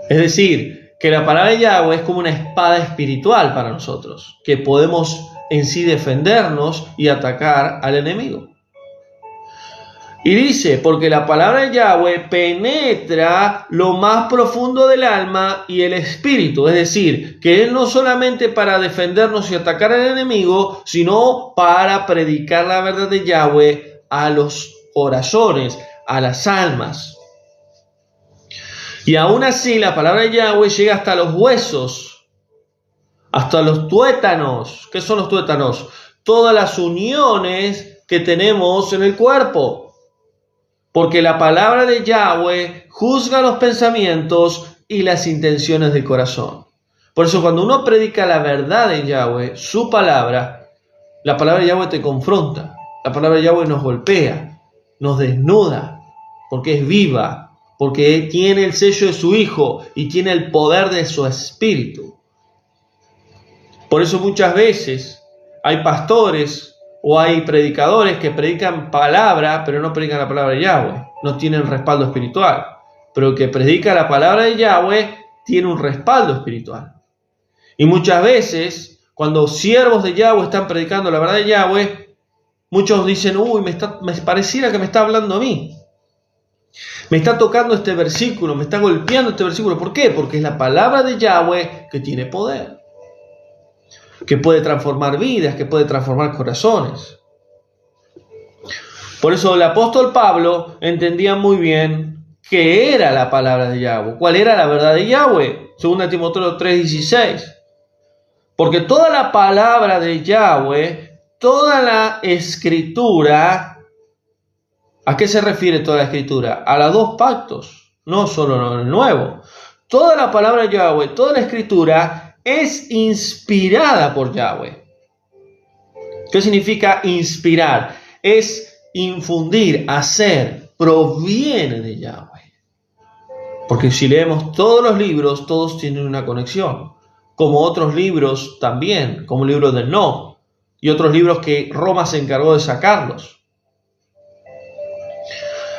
Es decir, que la palabra de Yahweh es como una espada espiritual para nosotros, que podemos en sí defendernos y atacar al enemigo. Y dice, porque la palabra de Yahweh penetra lo más profundo del alma y el espíritu. Es decir, que es no solamente para defendernos y atacar al enemigo, sino para predicar la verdad de Yahweh a los corazones, a las almas. Y aún así la palabra de Yahweh llega hasta los huesos, hasta los tuétanos. ¿Qué son los tuétanos? Todas las uniones que tenemos en el cuerpo. Porque la palabra de Yahweh juzga los pensamientos y las intenciones del corazón. Por eso cuando uno predica la verdad de Yahweh, su palabra, la palabra de Yahweh te confronta. La palabra de Yahweh nos golpea, nos desnuda, porque es viva, porque tiene el sello de su Hijo y tiene el poder de su Espíritu. Por eso muchas veces hay pastores o hay predicadores que predican palabra, pero no predican la palabra de Yahweh. No tienen respaldo espiritual. Pero el que predica la palabra de Yahweh tiene un respaldo espiritual. Y muchas veces, cuando siervos de Yahweh están predicando la verdad de Yahweh, muchos dicen, me pareciera que me está hablando a mí. Me está tocando este versículo, me está golpeando este versículo. ¿Por qué? Porque es la palabra de Yahweh que tiene poder, que puede transformar vidas, que puede transformar corazones. Por eso el apóstol Pablo entendía muy bien qué era la palabra de Yahweh, cuál era la verdad de Yahweh, 2 Timoteo 3:16. Porque toda la palabra de Yahweh, toda la escritura, ¿a qué se refiere toda la escritura? A los dos pactos, no solo el nuevo. Toda la palabra de Yahweh, toda la escritura es inspirada por Yahweh. ¿Qué significa inspirar? Es infundir, hacer, proviene de Yahweh. Porque si leemos todos los libros, todos tienen una conexión. Como otros libros también, como el libro de Enoch y otros libros que Roma se encargó de sacarlos.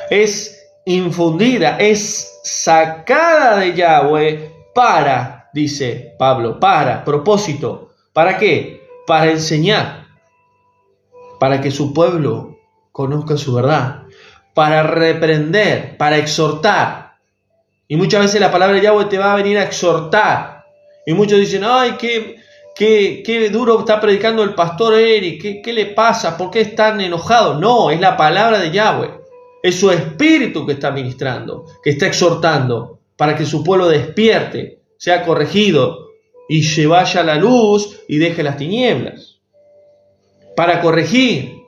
Es infundida, es sacada de Yahweh para, dice Pablo, para propósito. ¿Para qué? Para enseñar, para que su pueblo conozca su verdad, para reprender, para exhortar. Y muchas veces la palabra de Yahweh te va a venir a exhortar. Y muchos dicen, ay, qué duro está predicando el pastor Eric, ¿qué le pasa? ¿Por qué es tan enojado? No, es la palabra de Yahweh. Es su espíritu que está ministrando, que está exhortando, para que su pueblo despierte, sea corregido y se vaya a la luz y deje las tinieblas. Para corregir,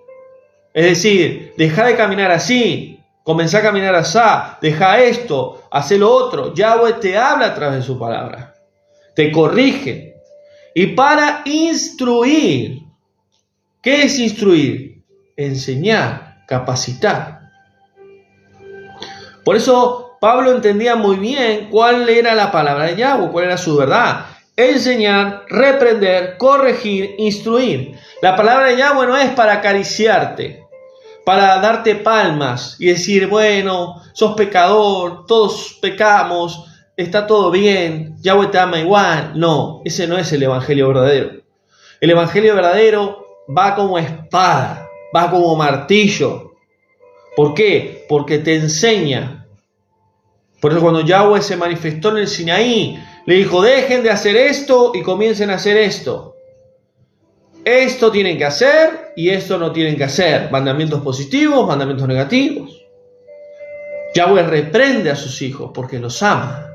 es decir, deja de caminar así, comenzá a caminar así, deja esto, hacé lo otro. Yahweh te habla a través de su palabra, te corrige. Y para instruir, ¿qué es instruir? Enseñar, capacitar. Por eso Pablo entendía muy bien cuál era la palabra de Yahweh, cuál era su verdad. Enseñar, reprender, corregir, instruir. La palabra de Yahweh no es para acariciarte, para darte palmas y decir, bueno, sos pecador, todos pecamos, está todo bien, Yahweh te ama igual. No, ese no es el evangelio verdadero. El evangelio verdadero va como espada, va como martillo. ¿Por qué? Porque te enseña. Por eso cuando Yahweh se manifestó en el Sinaí, le dijo, dejen de hacer esto y comiencen a hacer esto. Esto tienen que hacer y esto no tienen que hacer. Mandamientos positivos, mandamientos negativos. Yahweh reprende a sus hijos porque los ama.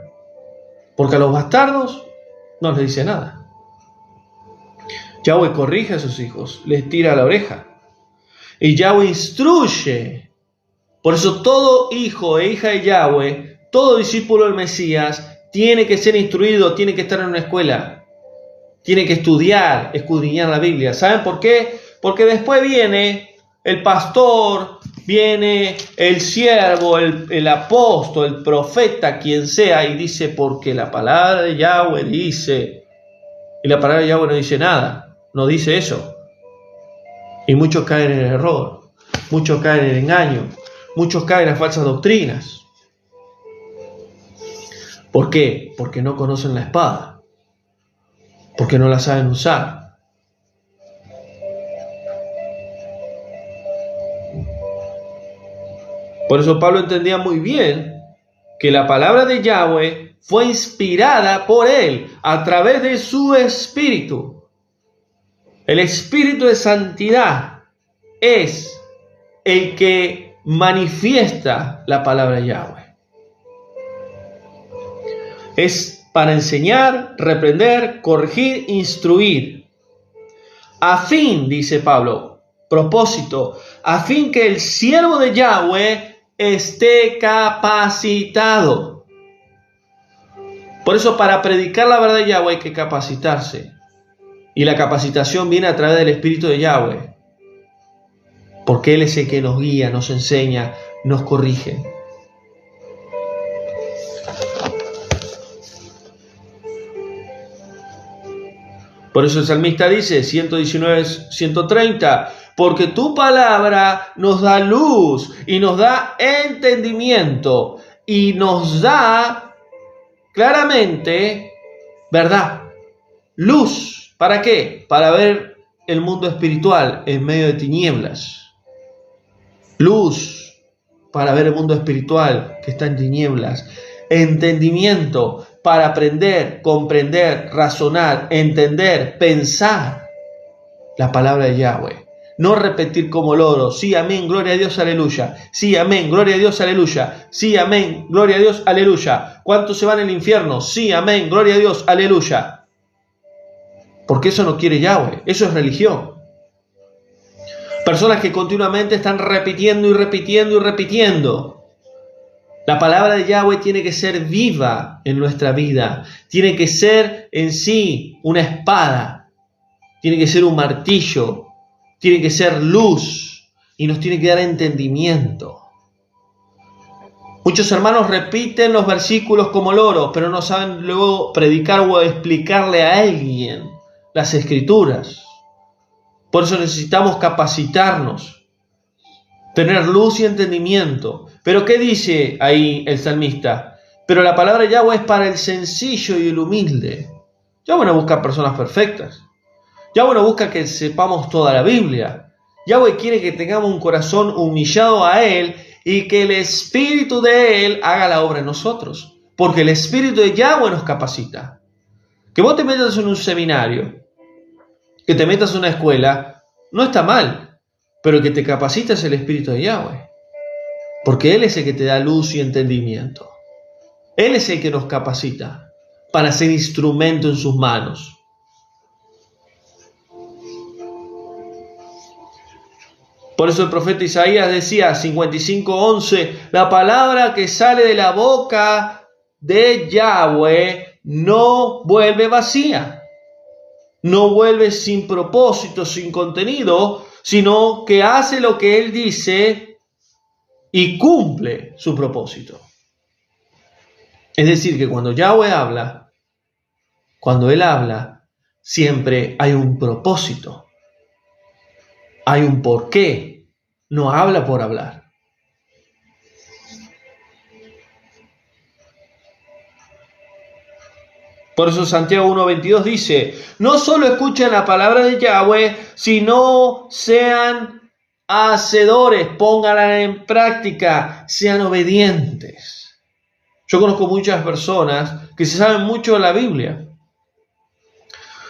Porque a los bastardos no les dice nada. Yahweh corrige a sus hijos, les tira la oreja. Y Yahweh instruye. Por eso todo hijo e hija de Yahweh, todo discípulo del Mesías, tiene que ser instruido, tiene que estar en una escuela. Tiene que estudiar, escudriñar la Biblia. ¿Saben por qué? Porque después viene el pastor, viene el siervo, el apóstol, el profeta, quien sea, y dice, porque la palabra de Yahweh dice, y la palabra de Yahweh no dice nada, no dice eso. Y muchos caen en el error, muchos caen en el engaño, muchos caen en falsas doctrinas. ¿Por qué? Porque no conocen la espada, porque no la saben usar. Por eso Pablo entendía muy bien que la palabra de Yahweh fue inspirada por él a través de su espíritu. El espíritu de santidad es el que manifiesta la palabra de Yahweh. Es para enseñar, reprender, corregir, instruir. A fin, dice Pablo, propósito, a fin que el siervo de Yahweh esté capacitado. Por eso para predicar la verdad de Yahweh hay que capacitarse. Y la capacitación viene a través del Espíritu de Yahweh. Porque Él es el que nos guía, nos enseña, nos corrige. Por eso el salmista dice, 119, 130, porque tu palabra nos da luz y nos da entendimiento y nos da claramente verdad. Luz, ¿para qué? Para ver el mundo espiritual en medio de tinieblas. Luz, para ver el mundo espiritual que está en tinieblas. Entendimiento, para aprender, comprender, razonar, entender, pensar la palabra de Yahweh. No repetir como loro, sí, amén, gloria a Dios, aleluya. Sí, amén, gloria a Dios, aleluya. Sí, amén, gloria a Dios, aleluya. ¿Cuántos se van al infierno? Sí, amén, gloria a Dios, aleluya. Porque eso no quiere Yahweh, eso es religión. Personas que continuamente están repitiendo y repitiendo y repitiendo. La palabra de Yahweh tiene que ser viva en nuestra vida. Tiene que ser en sí una espada. Tiene que ser un martillo. Tiene que ser luz. Y nos tiene que dar entendimiento. Muchos hermanos repiten los versículos como loros, pero no saben luego predicar o explicarle a alguien las escrituras. Por eso necesitamos capacitarnos. Tener luz y entendimiento. Pero ¿qué dice ahí el salmista? Pero la palabra de Yahweh es para el sencillo y el humilde. Yahweh no busca personas perfectas. Yahweh no busca que sepamos toda la Biblia. Yahweh quiere que tengamos un corazón humillado a Él y que el Espíritu de Él haga la obra en nosotros. Porque el Espíritu de Yahweh nos capacita. Que vos te metas en un seminario, que te metas en una escuela, no está mal. Pero que te capacita es el Espíritu de Yahweh. Porque Él es el que te da luz y entendimiento. Él es el que nos capacita para ser instrumento en sus manos. Por eso el profeta Isaías decía, 55:11, la palabra que sale de la boca de Yahweh no vuelve vacía, no vuelve sin propósito, sin contenido, sino que hace lo que Él dice y cumple su propósito. Es decir, que cuando Yahweh habla, cuando Él habla, siempre hay un propósito, hay un porqué, no habla por hablar. Por eso Santiago 1:22 dice, no solo escuchen la palabra de Yahweh, sino sean hacedores, pónganla en práctica, sean obedientes. Yo conozco muchas personas que se saben mucho de la Biblia,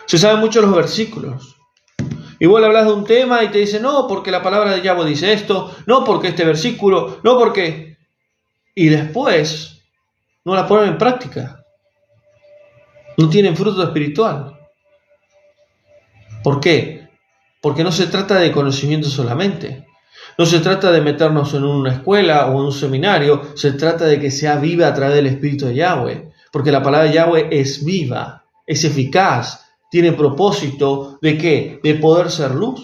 se saben mucho los versículos. Y vos le hablas de un tema y te dicen, no, porque la palabra de Yahweh dice esto, no porque este versículo, no porque... Y después no la ponen en práctica. No tienen fruto espiritual. ¿Por qué? Porque no se trata de conocimiento solamente. No se trata de meternos en una escuela o en un seminario. Se trata de que sea viva a través del Espíritu de Yahweh. Porque la palabra de Yahweh es viva, es eficaz, tiene propósito ¿de qué? De poder ser luz,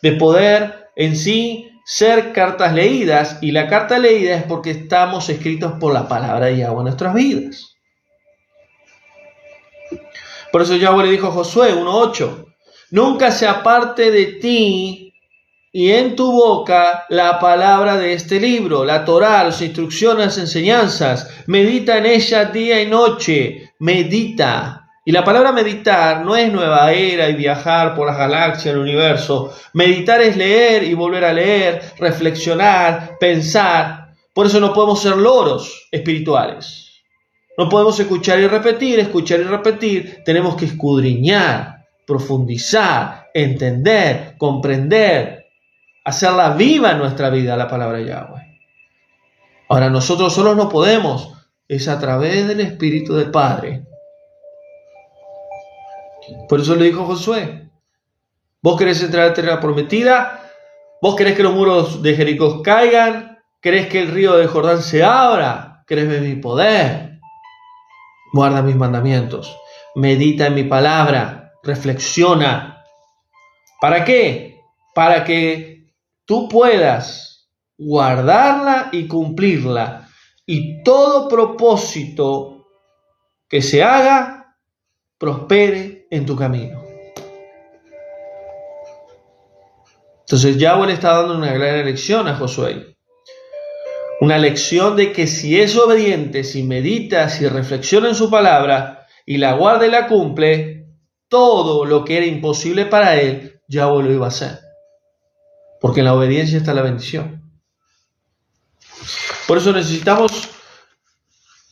de poder en sí ser cartas leídas. Y la carta leída es porque estamos escritos por la palabra de Yahweh en nuestras vidas. Por eso Yahweh le dijo a Josué 1:8, nunca se aparte de ti y en tu boca la palabra de este libro, la Torá, las instrucciones, las enseñanzas. Medita en ella día y noche, medita. Y la palabra meditar no es nueva era y viajar por las galaxias, el universo. Meditar es leer y volver a leer, reflexionar, pensar. Por eso no podemos ser loros espirituales. No podemos escuchar y repetir, tenemos que escudriñar, profundizar, entender, comprender, hacerla viva en nuestra vida la palabra de Yahweh. Ahora nosotros solos no podemos, es a través del Espíritu del Padre. Por eso le dijo Josué, vos querés entrar a la tierra prometida, vos querés que los muros de Jericó caigan, querés que el río de Jordán se abra, querés ver mi poder. Guarda mis mandamientos, medita en mi palabra, reflexiona. ¿Para qué? Para que tú puedas guardarla y cumplirla. Y todo propósito que se haga, prospere en tu camino. Entonces Yahweh le está dando una gran lección a Josué. Una lección de que si es obediente, si medita, si reflexiona en su palabra y la guarda y la cumple, todo lo que era imposible para él, Yahweh lo iba a hacer. Porque en la obediencia está la bendición. Por eso necesitamos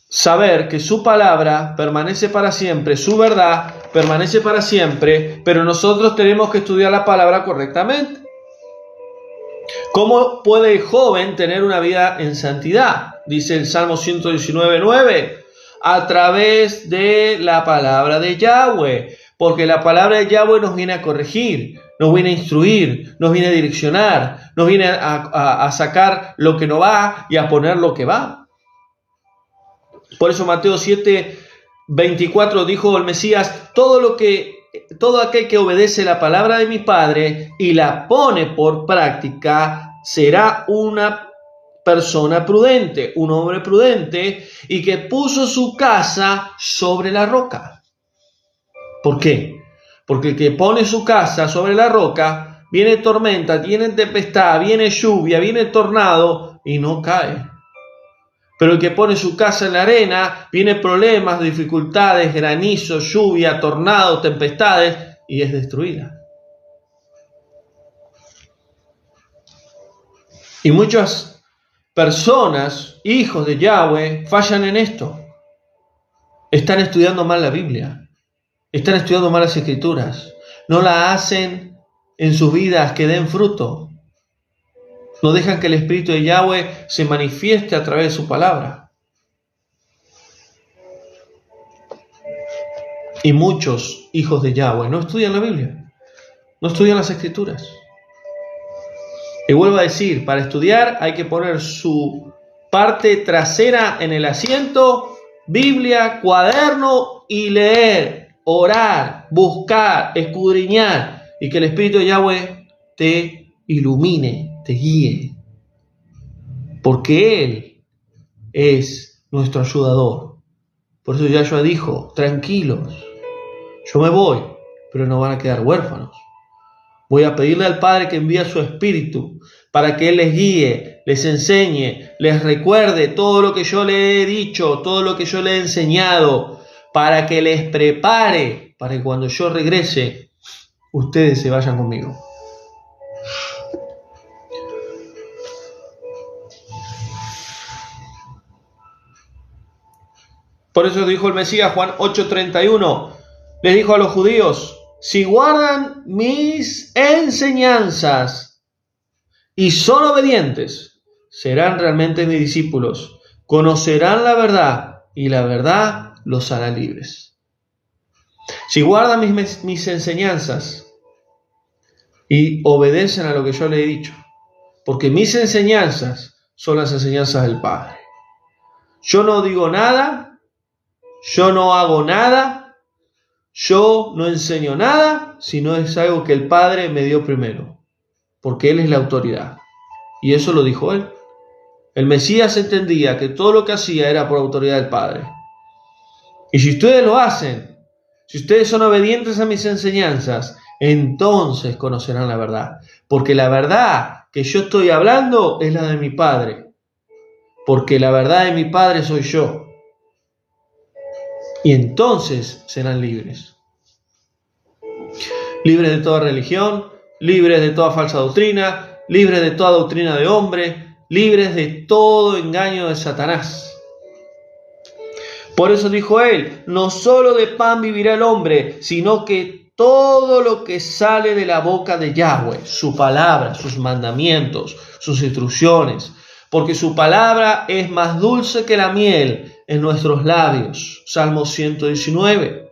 saber que su palabra permanece para siempre, su verdad permanece para siempre, pero nosotros tenemos que estudiar la palabra correctamente. ¿Cómo puede el joven tener una vida en santidad? Dice el Salmo 119:9, a través de la palabra de Yahweh, porque la palabra de Yahweh nos viene a corregir, nos viene a instruir, nos viene a direccionar, nos viene a sacar lo que no va y a poner lo que va. Por eso Mateo 7:24 dijo el Mesías, todo aquel que obedece la palabra de mi Padre y la pone por práctica será una persona prudente, un hombre prudente y que puso su casa sobre la roca. ¿Por qué? Porque el que pone su casa sobre la roca, viene tormenta, viene tempestad, viene lluvia, viene tornado y no cae. Pero el que pone su casa en la arena, viene problemas, dificultades, granizo, lluvia, tornado, tempestades y es destruida. Y muchas personas, hijos de Yahweh, fallan en esto. Están estudiando mal la Biblia, están estudiando mal las Escrituras, no la hacen en sus vidas que den fruto. No dejan que el Espíritu de Yahweh se manifieste a través de su palabra. Y muchos hijos de Yahweh no estudian la Biblia, no estudian las Escrituras. Y vuelvo a decir, para estudiar hay que poner su parte trasera en el asiento, Biblia, cuaderno y leer, orar, buscar, escudriñar y que el Espíritu de Yahweh te ilumine, te guíe. Porque Él es nuestro ayudador. Por eso Yahshua dijo, tranquilos, yo me voy, pero no van a quedar huérfanos. Voy a pedirle al Padre que envíe a su Espíritu para que Él les guíe, les enseñe, les recuerde todo lo que yo le he dicho, todo lo que yo le he enseñado, para que les prepare, para que cuando yo regrese, ustedes se vayan conmigo. Por eso dijo el Mesías, Juan 8:31, les dijo a los judíos, si guardan mis enseñanzas y son obedientes, serán realmente mis discípulos, conocerán la verdad y la verdad los hará libres. Si guardan mis enseñanzas y obedecen a lo que yo les he dicho, porque mis enseñanzas son las enseñanzas del Padre. Yo no digo nada, yo no hago nada, yo no enseño nada, sino es algo que el Padre me dio primero, porque Él es la autoridad. Y eso lo dijo Él. El Mesías entendía que todo lo que hacía era por autoridad del Padre. Y si ustedes lo hacen, si ustedes son obedientes a mis enseñanzas, entonces conocerán la verdad. Porque la verdad que yo estoy hablando es la de mi Padre. Porque la verdad de mi Padre soy yo. Y entonces serán libres. Libres de toda religión, libres de toda falsa doctrina, libres de toda doctrina de hombre, libres de todo engaño de Satanás. Por eso dijo Él, no solo de pan vivirá el hombre, sino que todo lo que sale de la boca de Yahweh, su palabra, sus mandamientos, sus instrucciones, porque su palabra es más dulce que la miel en nuestros labios. Salmo 119.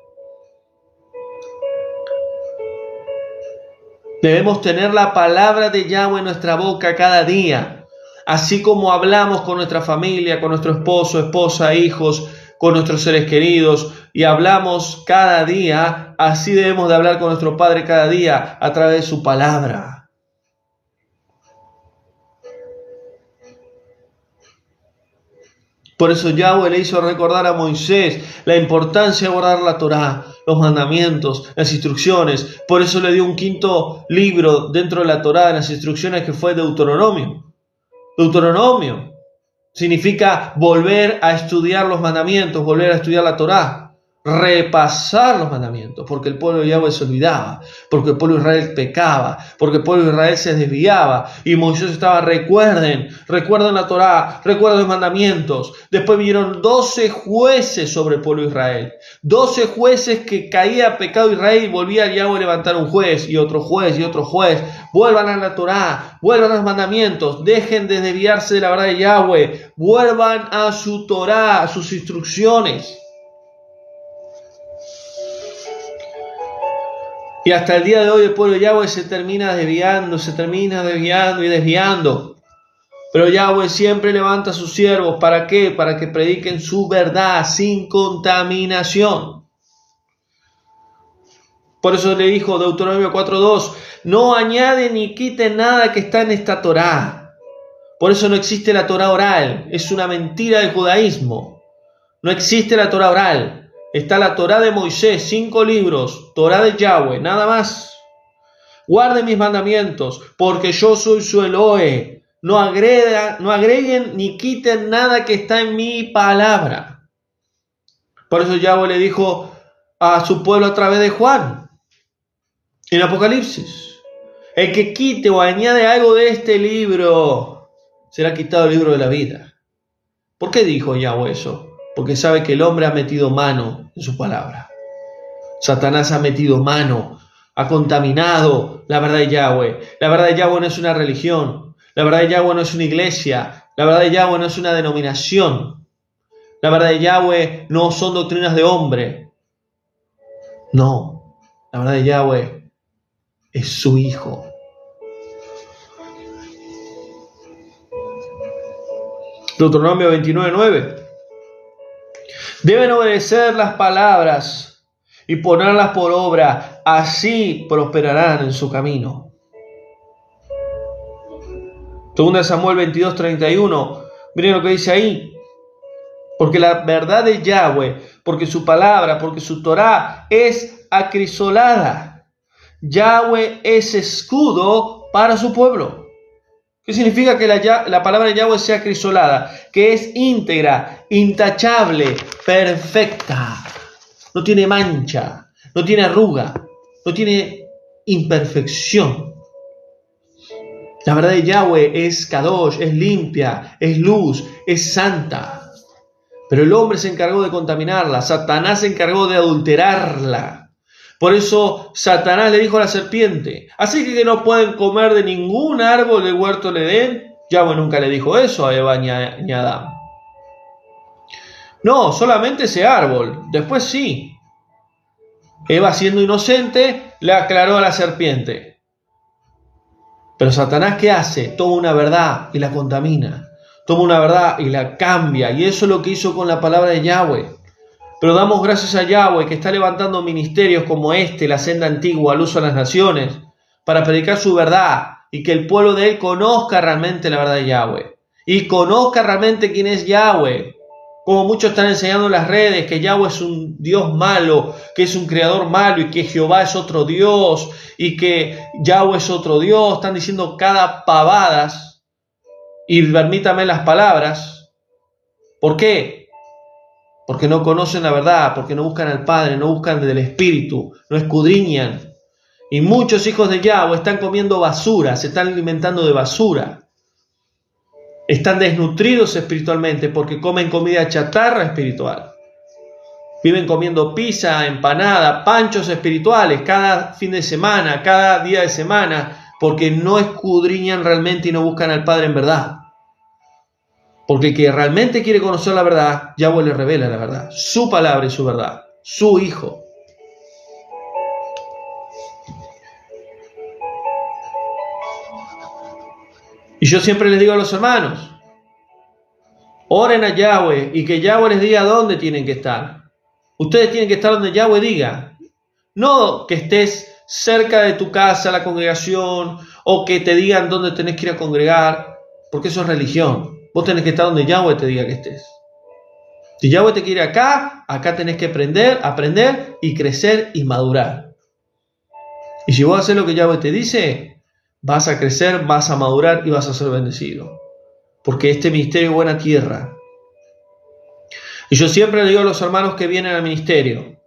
Debemos tener la palabra de Yahweh en nuestra boca cada día, así como hablamos con nuestra familia, con nuestro esposo, esposa, hijos, con nuestros seres queridos, y hablamos cada día, así debemos de hablar con nuestro Padre cada día a través de su palabra. Por eso Yahweh le hizo recordar a Moisés la importancia de guardar la Torá, los mandamientos, las instrucciones. Por eso le dio un quinto libro dentro de la Torá, de las instrucciones, que fue Deuteronomio. Deuteronomio significa volver a estudiar los mandamientos, volver a estudiar la Torá, repasar los mandamientos, porque el pueblo de Yahweh se olvidaba, porque el pueblo de Israel pecaba, porque el pueblo de Israel se desviaba, y Moisés estaba, recuerden la Torá, recuerden los mandamientos. Después vinieron 12 jueces sobre el pueblo de Israel, 12 jueces que caía pecado Israel y volvía a Yahweh a levantar un juez y otro juez y otro juez. Vuelvan a la Torá, vuelvan a los mandamientos, dejen de desviarse de la verdad de Yahweh, vuelvan a su Torá, a sus instrucciones. Y hasta el día de hoy el pueblo de Yahweh se termina desviando y desviando. Pero Yahweh siempre levanta a sus siervos. ¿Para qué? Para que prediquen su verdad sin contaminación. Por eso le dijo Deuteronomio 4:2, no añaden ni quiten nada que está en esta Torá. Por eso no existe la Torá oral. Es una mentira del judaísmo. No existe la Torá oral. Está la Torá de Moisés, 5 libros, Torá de Yahweh, nada más. Guarden mis mandamientos, porque yo soy su Elohe. No agreguen ni quiten nada que está en mi palabra. Por eso Yahweh le dijo a su pueblo a través de Juan, en Apocalipsis, el que quite o añade algo de este libro, será quitado el libro de la vida. ¿Por qué dijo Yahweh eso? Porque sabe que el hombre ha metido mano en su palabra. Satanás ha metido mano, ha contaminado la verdad de Yahweh. La verdad de Yahweh no es una religión. La verdad de Yahweh no es una iglesia. La verdad de Yahweh no es una denominación. La verdad de Yahweh no son doctrinas de hombre. No, la verdad de Yahweh es su Hijo. Deuteronomio 29:9. Deben obedecer las palabras y ponerlas por obra, así prosperarán en su camino. 2 Samuel 22:31. Miren lo que dice ahí. Porque la verdad de Yahweh, porque su palabra, porque su Torá es acrisolada. Yahweh es escudo para su pueblo. ¿Qué significa que la palabra de Yahweh sea acrisolada? Que es íntegra, intachable, perfecta. No tiene mancha, no tiene arruga, no tiene imperfección. La verdad de Yahweh es Kadosh, es limpia, es luz, es santa. Pero el hombre se encargó de contaminarla, Satanás se encargó de adulterarla. Por eso Satanás le dijo a la serpiente, así que no pueden comer de ningún árbol del huerto del Edén. Yahweh nunca le dijo eso a Eva ni a Adán. No, solamente ese árbol, después sí. Eva, siendo inocente, le aclaró a la serpiente. Pero Satanás, ¿qué hace? Toma una verdad y la contamina. Toma una verdad y la cambia. Y eso es lo que hizo con la palabra de Yahweh. Pero damos gracias a Yahweh que está levantando ministerios como la senda antigua, luz a las naciones, para predicar su verdad y que el pueblo de él conozca realmente la verdad de Yahweh. Y conozca realmente quién es Yahweh. Como muchos están enseñando en las redes que Yahweh es un Dios malo, que es un creador malo y que Jehová es otro Dios y que Yahweh es otro Dios. Están diciendo cada pavadas. Y permítame las palabras. ¿Por qué? Porque no conocen la verdad, porque no buscan al Padre, no buscan del Espíritu, no escudriñan. Y muchos hijos de Yahweh están comiendo basura, se están alimentando de basura. Están desnutridos espiritualmente porque comen comida chatarra espiritual. Viven comiendo pizza, empanada, panchos espirituales cada fin de semana, cada día de semana, porque no escudriñan realmente y no buscan al Padre en verdad. Porque el que realmente quiere conocer la verdad, Yahweh le revela la verdad, su palabra y su verdad, su Hijo. Y yo siempre les digo a los hermanos, oren a Yahweh y que Yahweh les diga dónde tienen que estar. Ustedes tienen que estar donde Yahweh diga. No que estés cerca de tu casa, la congregación, o que te digan dónde tenés que ir a congregar, porque eso es religión. Vos tenés que estar donde Yahweh te diga que estés. Si Yahweh te quiere acá, acá tenés que aprender y crecer y madurar. Y si vos haces lo que Yahweh te dice, vas a crecer, vas a madurar y vas a ser bendecido. Porque este ministerio es buena tierra. Y yo siempre le digo a los hermanos que vienen al ministerio,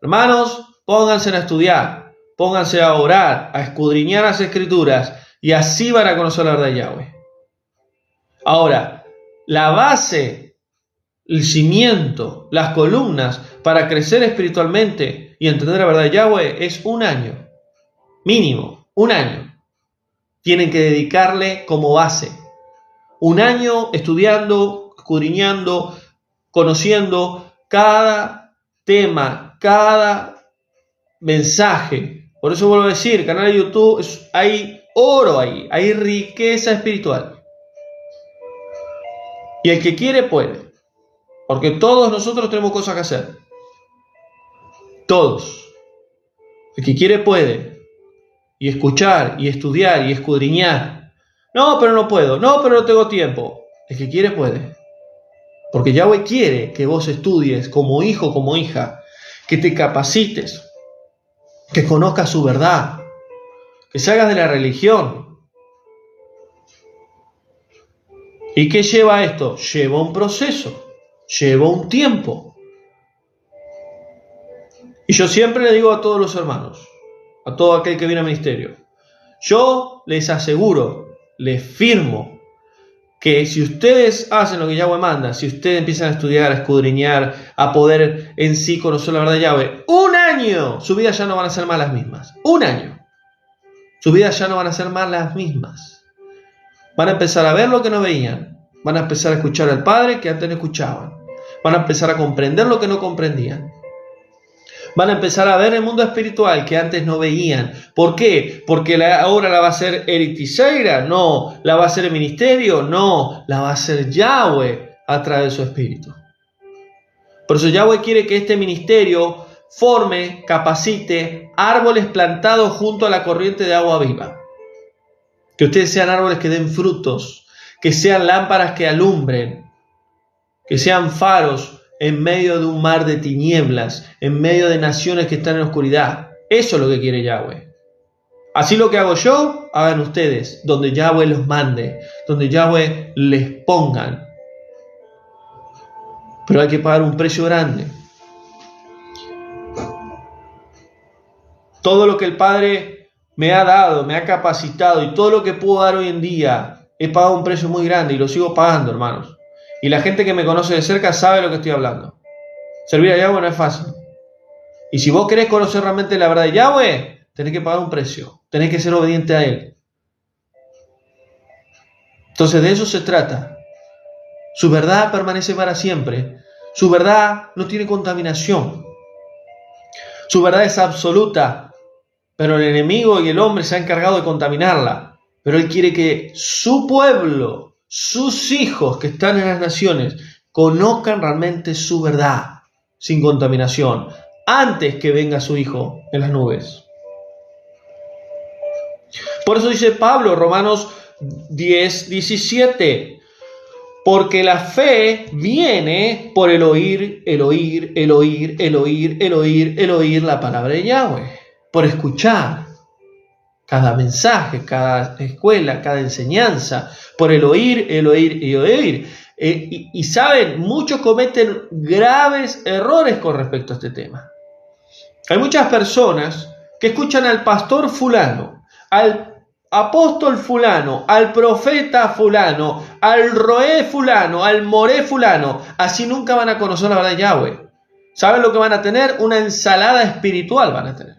hermanos, pónganse a estudiar, pónganse a orar, a escudriñar las escrituras y así van a conocer la verdad de Yahweh. Ahora, la base, el cimiento, las columnas para crecer espiritualmente y entender la verdad de Yahweh es 1 año, mínimo, 1 año. Tienen que dedicarle como base. 1 año estudiando, escudriñando, conociendo cada tema, cada mensaje. Por eso vuelvo a decir, el canal de YouTube, hay oro ahí, hay riqueza espiritual. Y el que quiere puede, porque todos nosotros tenemos cosas que hacer. Todos. El que quiere puede. Y escuchar, y estudiar, y escudriñar. No, pero no puedo. No, pero no tengo tiempo. El que quiere puede. Porque Yahweh quiere que vos estudies como hijo, como hija, que te capacites, que conozcas su verdad, que salgas de la religión. ¿Y qué lleva esto? Lleva un proceso, lleva un tiempo. Y yo siempre le digo a todos los hermanos, a todo aquel que viene al ministerio, yo les aseguro, les firmo, que si ustedes hacen lo que Yahweh manda, si ustedes empiezan a estudiar, a escudriñar, a poder en sí conocer la verdad de Yahweh, 1 año, sus vidas ya no van a ser más las mismas. 1 año. Sus vidas ya no van a ser más las mismas. Van a empezar a ver lo que no veían. Van a empezar a escuchar al Padre que antes no escuchaban. Van a empezar a comprender lo que no comprendían. Van a empezar a ver el mundo espiritual que antes no veían. ¿Por qué? Porque ahora la va a hacer Eric Teixeira, no. La va a hacer el ministerio, no. La va a hacer Yahweh a través de su espíritu. Por eso Yahweh quiere que este ministerio forme, capacite árboles plantados junto a la corriente de agua viva. Que ustedes sean árboles que den frutos, que sean lámparas que alumbren, que sean faros en medio de un mar de tinieblas, en medio de naciones que están en oscuridad. Eso es lo que quiere Yahweh. Así lo que hago yo, hagan ustedes, donde Yahweh los mande, donde Yahweh les pongan. Pero hay que pagar un precio grande. Todo lo que el Padre me ha dado, me ha capacitado y todo lo que puedo dar hoy en día, he pagado un precio muy grande y lo sigo pagando, hermanos. Y la gente que me conoce de cerca sabe lo que estoy hablando. Servir a Yahweh no es fácil. Y si vos querés conocer realmente la verdad de Yahweh, tenés que pagar un precio. Tenés que ser obediente a Él. Entonces de eso se trata. Su verdad permanece para siempre. Su verdad no tiene contaminación. Su verdad es absoluta. Pero el enemigo y el hombre se han encargado de contaminarla. Pero Él quiere que su pueblo, sus hijos que están en las naciones, conozcan realmente su verdad, sin contaminación, antes que venga su Hijo en las nubes. Por eso dice Pablo, Romanos 10:17, porque la fe viene por el oír la palabra de Yahweh, por escuchar cada mensaje, cada escuela, cada enseñanza, por el oír. Y saben, muchos cometen graves errores con respecto a este tema. Hay muchas personas que escuchan al pastor fulano, al apóstol fulano, al profeta fulano, al roé fulano, al moré fulano. Así nunca van a conocer la verdad de Yahweh. ¿Saben lo que van a tener? Una ensalada espiritual van a tener.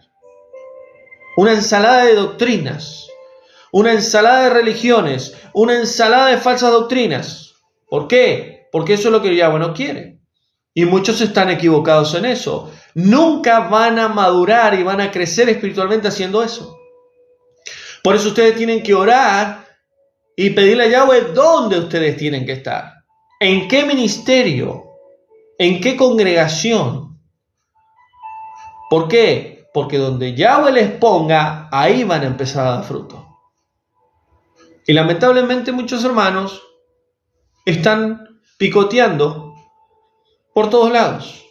Una ensalada de doctrinas, una ensalada de religiones, una ensalada de falsas doctrinas. ¿Por qué? Porque eso es lo que Yahweh no quiere. Y muchos están equivocados en eso. Nunca van a madurar y van a crecer espiritualmente haciendo eso. Por eso ustedes tienen que orar y pedirle a Yahweh dónde ustedes tienen que estar. ¿En qué ministerio? ¿En qué congregación? ¿Por qué? Porque donde Yahweh les ponga, ahí van a empezar a dar fruto. Y lamentablemente muchos hermanos están picoteando por todos lados.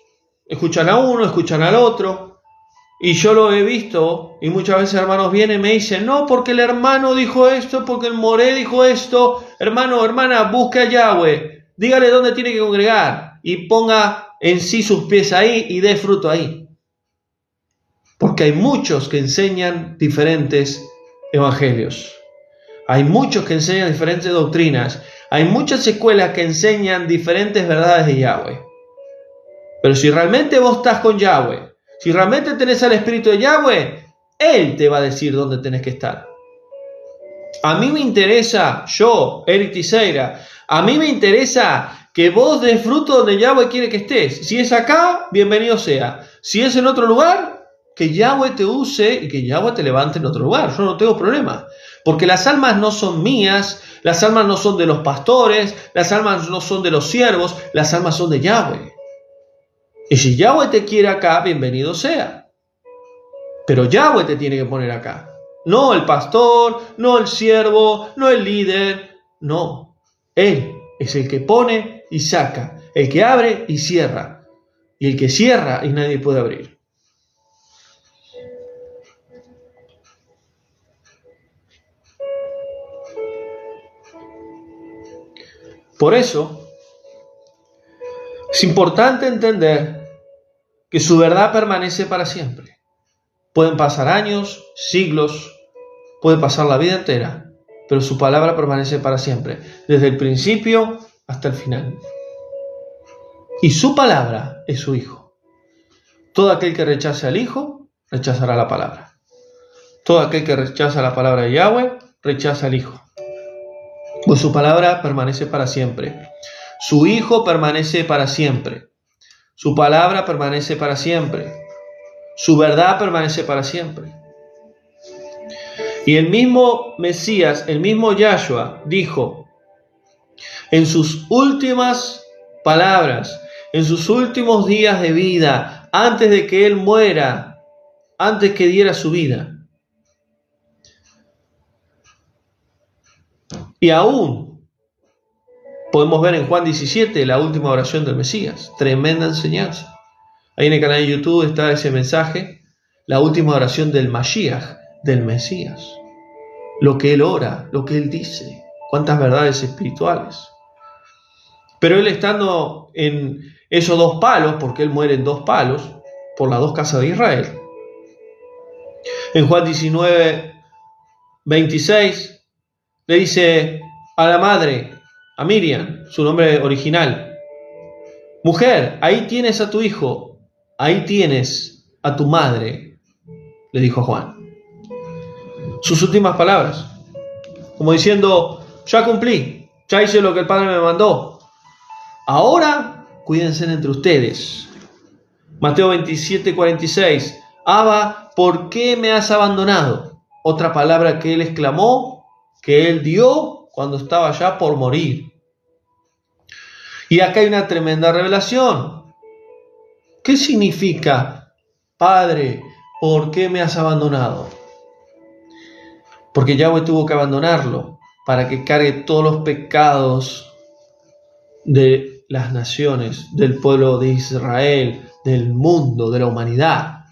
Escuchan a uno, escuchan al otro. Y yo lo he visto, y muchas veces hermanos vienen y me dicen, no, porque el hermano dijo esto, porque el moré dijo esto. Hermano, hermana, busque a Yahweh. Dígale dónde tiene que congregar. Y ponga en sí sus pies ahí y dé fruto ahí. Porque hay muchos que enseñan diferentes evangelios. Hay muchos que enseñan diferentes doctrinas. Hay muchas escuelas que enseñan diferentes verdades de Yahweh. Pero si realmente vos estás con Yahweh, si realmente tenés al Espíritu de Yahweh, Él te va a decir dónde tenés que estar. A mí me interesa, yo, Eric Teixeira, a mí me interesa que vos des fruto donde Yahweh quiere que estés. Si es acá, bienvenido sea. Si es en otro lugar, que Yahweh te use y que Yahweh te levante en otro lugar. Yo no tengo problema. Porque las almas no son mías, las almas no son de los pastores, las almas no son de los siervos, las almas son de Yahweh. Y si Yahweh te quiere acá, bienvenido sea. Pero Yahweh te tiene que poner acá. No el pastor, no el siervo, no el líder. No. Él es el que pone y saca, el que abre y cierra. Y el que cierra y nadie puede abrir. Por eso, es importante entender que su verdad permanece para siempre. Pueden pasar años, siglos, puede pasar la vida entera, pero su palabra permanece para siempre, desde el principio hasta el final. Y su palabra es su Hijo. Todo aquel que rechace al Hijo, rechazará la palabra. Todo aquel que rechaza la palabra de Yahweh, rechaza al Hijo. Pues su palabra permanece para siempre. Su Hijo permanece para siempre. Su palabra permanece para siempre. Su verdad permanece para siempre. Y el mismo Mesías, el mismo Yahshua, dijo en sus últimas palabras, en sus últimos días de vida, antes de que Él muera, antes que diera su vida. Y aún podemos ver en Juan 17 la última oración del Mesías. Tremenda enseñanza. Ahí en el canal de YouTube está ese mensaje, la última oración del Mashiach, del Mesías. Lo que Él ora, lo que Él dice, cuántas verdades espirituales. Pero Él estando en esos dos palos, porque Él muere en dos palos, por las dos casas de Israel. En Juan 19, 26, le dice a la madre, a Miriam, su nombre original, mujer, ahí tienes a tu hijo, ahí tienes a tu madre, le dijo Juan. Sus últimas palabras, como diciendo, ya cumplí, ya hice lo que el Padre me mandó. Ahora, cuídense entre ustedes. Mateo 27, 46, Abba, ¿por qué me has abandonado? Otra palabra que Él exclamó, que Él dio cuando estaba ya por morir. Y acá hay una tremenda revelación. ¿Qué significa, Padre, ¿por qué me has abandonado? Porque Yahweh tuvo que abandonarlo para que cargue todos los pecados de las naciones, del pueblo de Israel, del mundo, de la humanidad.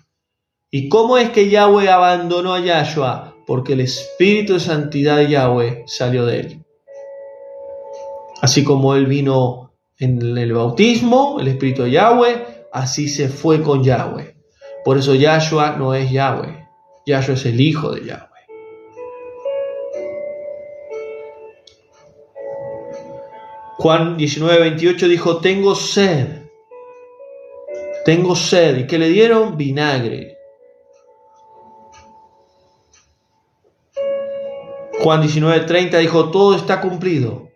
¿Y cómo es que Yahweh abandonó a Yahshua? Porque el Espíritu de Santidad de Yahweh salió de él. Así como él vino en el bautismo, el Espíritu de Yahweh, así se fue con Yahweh. Por eso Yahshua no es Yahweh. Yahshua es el Hijo de Yahweh. Juan 19, 28 dijo, tengo sed. ¿Y qué le dieron? Vinagre. Juan 19, 30 dijo, todo está cumplido.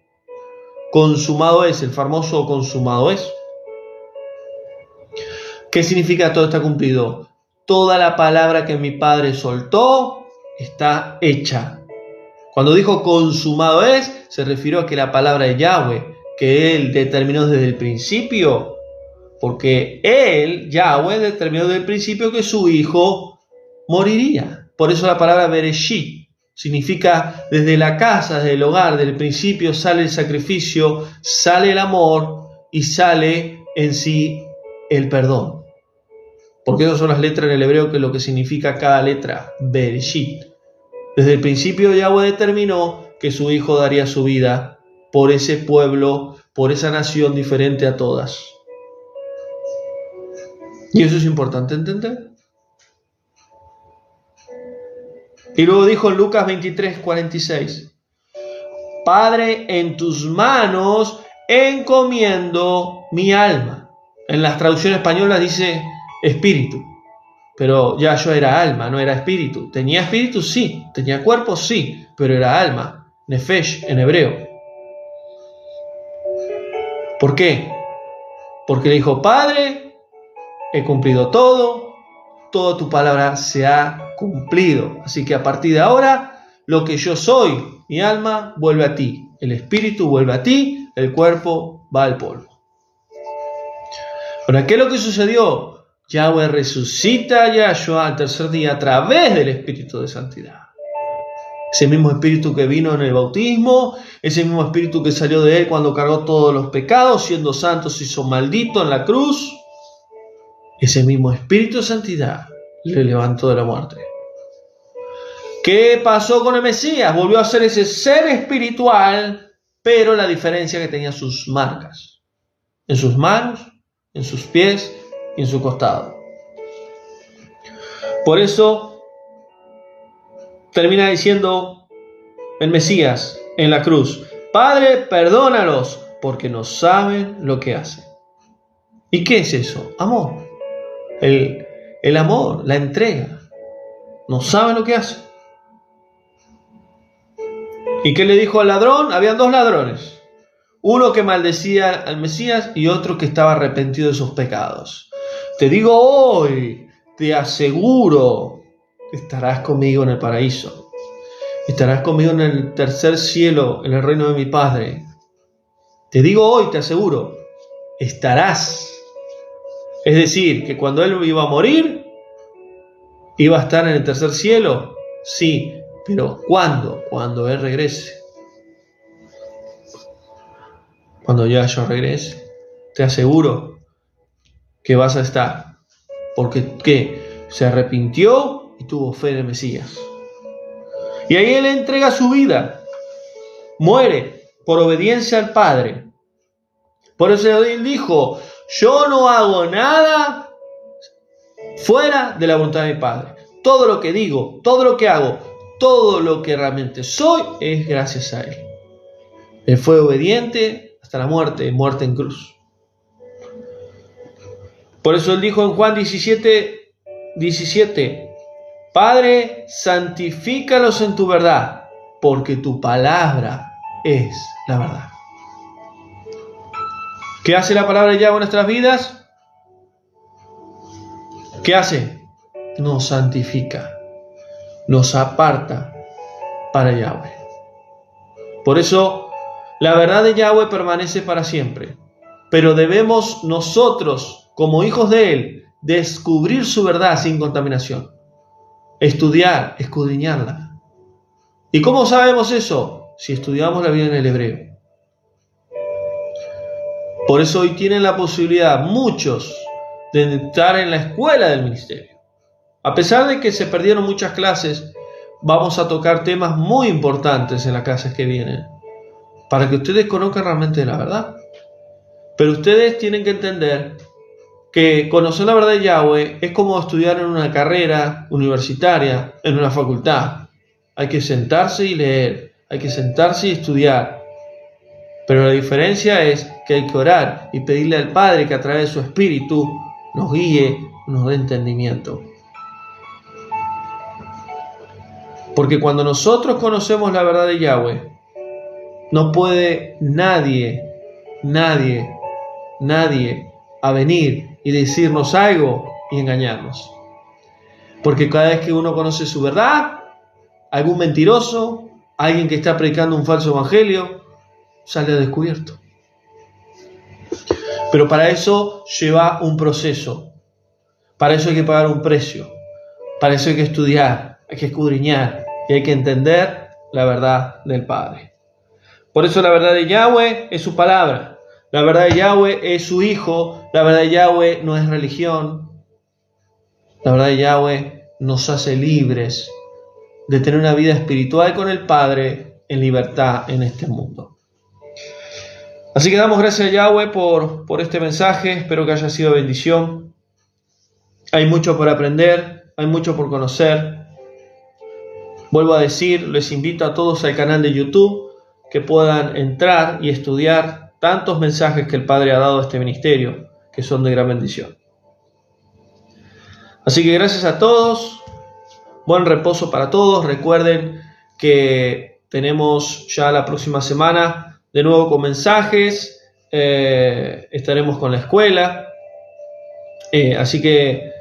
Consumado es, el famoso consumado es. ¿Qué significa todo está cumplido? Toda la palabra que mi Padre soltó está hecha. Cuando dijo consumado es, se refirió a que la palabra de Yahweh, que Él determinó desde el principio, porque Él, Yahweh, determinó desde el principio que su Hijo moriría. Por eso la palabra Bereshit significa desde la casa, desde el hogar, desde el principio sale el sacrificio, sale el amor y sale en sí el perdón. Porque esas son las letras en el hebreo, que es lo que significa cada letra, Bereshit. Desde el principio Yahweh determinó que su Hijo daría su vida por ese pueblo, por esa nación diferente a todas. Y eso es importante entender. Y luego dijo en Lucas 23, 46, Padre, en tus manos encomiendo mi alma. En las traducciones españolas dice espíritu. Pero Yahshua era alma, no era espíritu. ¿Tenía espíritu? Sí. ¿Tenía cuerpo? Sí. Pero era alma. Nefesh en hebreo. ¿Por qué? Porque le dijo, Padre, he cumplido todo. Toda tu palabra se ha cumplido. Así que a partir de ahora, lo que yo soy, mi alma, vuelve a ti. El espíritu vuelve a ti. El cuerpo va al polvo. Ahora, ¿qué es lo que sucedió? Yahweh resucita a Yahshua al tercer día a través del Espíritu de Santidad. Ese mismo Espíritu que vino en el bautismo, ese mismo Espíritu que salió de él cuando cargó todos los pecados, siendo santo se hizo maldito en la cruz. Ese mismo Espíritu de Santidad le levantó de la muerte. ¿Qué pasó con el Mesías? Volvió a ser ese ser espiritual, pero la diferencia es que tenía sus marcas. En sus manos, en sus pies y en su costado. Por eso termina diciendo el Mesías en la cruz, Padre, perdónalos porque no saben lo que hacen. ¿Y qué es eso? Amor. El amor, la entrega. No saben lo que hacen. ¿Y qué le dijo al ladrón? Habían dos ladrones. Uno que maldecía al Mesías y otro que estaba arrepentido de sus pecados. Te digo hoy te aseguro que estarás conmigo en el paraíso. Estarás conmigo en el tercer cielo, en el reino de mi Padre. Te digo hoy, te aseguro, estarás. Es decir, que cuando Él iba a morir, iba a estar en el tercer cielo. Sí, pero ¿cuándo? Cuando Él regrese. Cuando ya yo regrese, te aseguro que vas a estar. Porque ¿qué? Se arrepintió y tuvo fe en el Mesías. Y ahí Él entrega su vida. Muere por obediencia al Padre. Por eso Él dijo, yo no hago nada fuera de la voluntad de mi Padre. Todo lo que digo, todo lo que hago, todo lo que realmente soy es gracias a Él. Él fue obediente hasta la muerte, muerte en cruz. Por eso Él dijo en Juan 17, Padre, santifícalos en tu verdad, porque tu palabra es la verdad. ¿Qué hace la palabra de Yahweh en nuestras vidas? ¿Qué hace? Nos santifica, nos aparta para Yahweh. Por eso, la verdad de Yahweh permanece para siempre. Pero debemos nosotros, como hijos de Él, descubrir su verdad sin contaminación. Estudiar, escudriñarla. ¿Y cómo sabemos eso? Si estudiamos la Biblia en el hebreo. Por eso hoy tienen la posibilidad muchos de estar en la escuela del ministerio. A pesar de que se perdieron muchas clases, vamos a tocar temas muy importantes en las clases que vienen, para que ustedes conozcan realmente la verdad. Pero ustedes tienen que entender que conocer la verdad de Yahweh es como estudiar en una carrera universitaria, en una facultad. Hay que sentarse y leer, hay que sentarse y estudiar. Pero la diferencia es que hay que orar y pedirle al Padre que a través de su Espíritu nos guíe, nos dé entendimiento. Porque cuando nosotros conocemos la verdad de Yahweh, no puede nadie a venir y decirnos algo y engañarnos. Porque cada vez que uno conoce su verdad, algún mentiroso, alguien que está predicando un falso evangelio, sale a descubierto. Pero para eso lleva un proceso. Para eso hay que pagar un precio. Para eso hay que estudiar, hay que escudriñar y hay que entender la verdad del Padre. Por eso la verdad de Yahweh es su palabra. La verdad de Yahweh es su Hijo. La verdad de Yahweh no es religión. La verdad de Yahweh nos hace libres de tener una vida espiritual con el Padre en libertad en este mundo. Así que damos gracias a Yahweh por este mensaje. Espero que haya sido bendición. Hay mucho por aprender, hay mucho por conocer. Vuelvo a decir, les invito a todos al canal de YouTube que puedan entrar y estudiar tantos mensajes que el Padre ha dado a este ministerio, que son de gran bendición. Así que gracias a todos, buen reposo para todos. Recuerden que tenemos ya la próxima semana de nuevo con mensajes, estaremos con la escuela, así que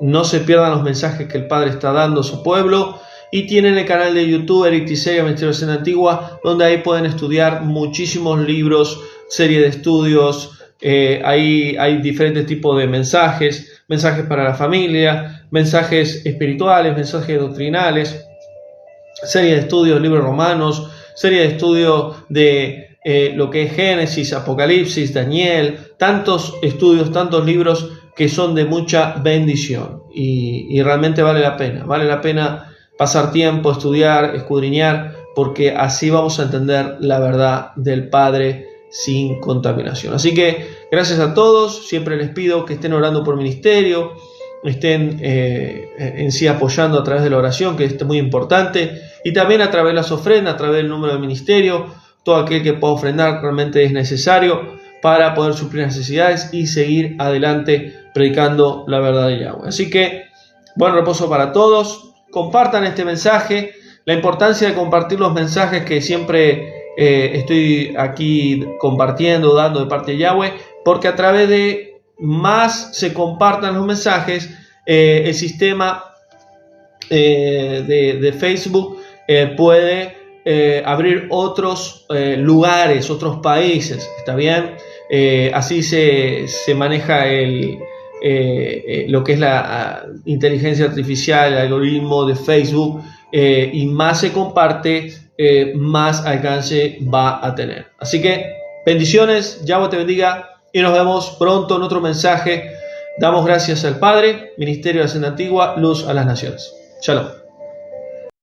no se pierdan los mensajes que el Padre está dando a su pueblo. Y tienen el canal de YouTube Eric Tiseria, Ministerio de Cena Antigua, donde ahí pueden estudiar muchísimos libros, serie de estudios. Ahí hay diferentes tipos de mensajes para la familia, mensajes espirituales, mensajes doctrinales, serie de estudios, libros romanos, serie de estudios de lo que es Génesis, Apocalipsis, Daniel, tantos estudios, tantos libros que son de mucha bendición y realmente vale la pena pasar tiempo, estudiar, escudriñar, porque así vamos a entender la verdad del Padre sin contaminación. Así que gracias a todos, siempre les pido que estén orando por ministerio, estén en sí apoyando a través de la oración, que es muy importante, y también a través de las ofrendas, a través del número del ministerio. Todo aquel que pueda ofrendar realmente es necesario para poder suplir necesidades y seguir adelante predicando la verdad de Yahweh. Así que buen reposo para todos. Compartan este mensaje. La importancia de compartir los mensajes que siempre estoy aquí compartiendo, dando de parte de Yahweh, porque a través de más se compartan los mensajes, el sistema de Facebook puede abrir otros lugares, otros países, ¿está bien? Así se maneja lo que es la inteligencia artificial, el algoritmo de Facebook, y más se comparte, más alcance va a tener. Así que bendiciones, Yahweh te bendiga y nos vemos pronto en otro mensaje. Damos gracias al Padre, Ministerio de la Senda Antigua, Luz a las Naciones. Shalom.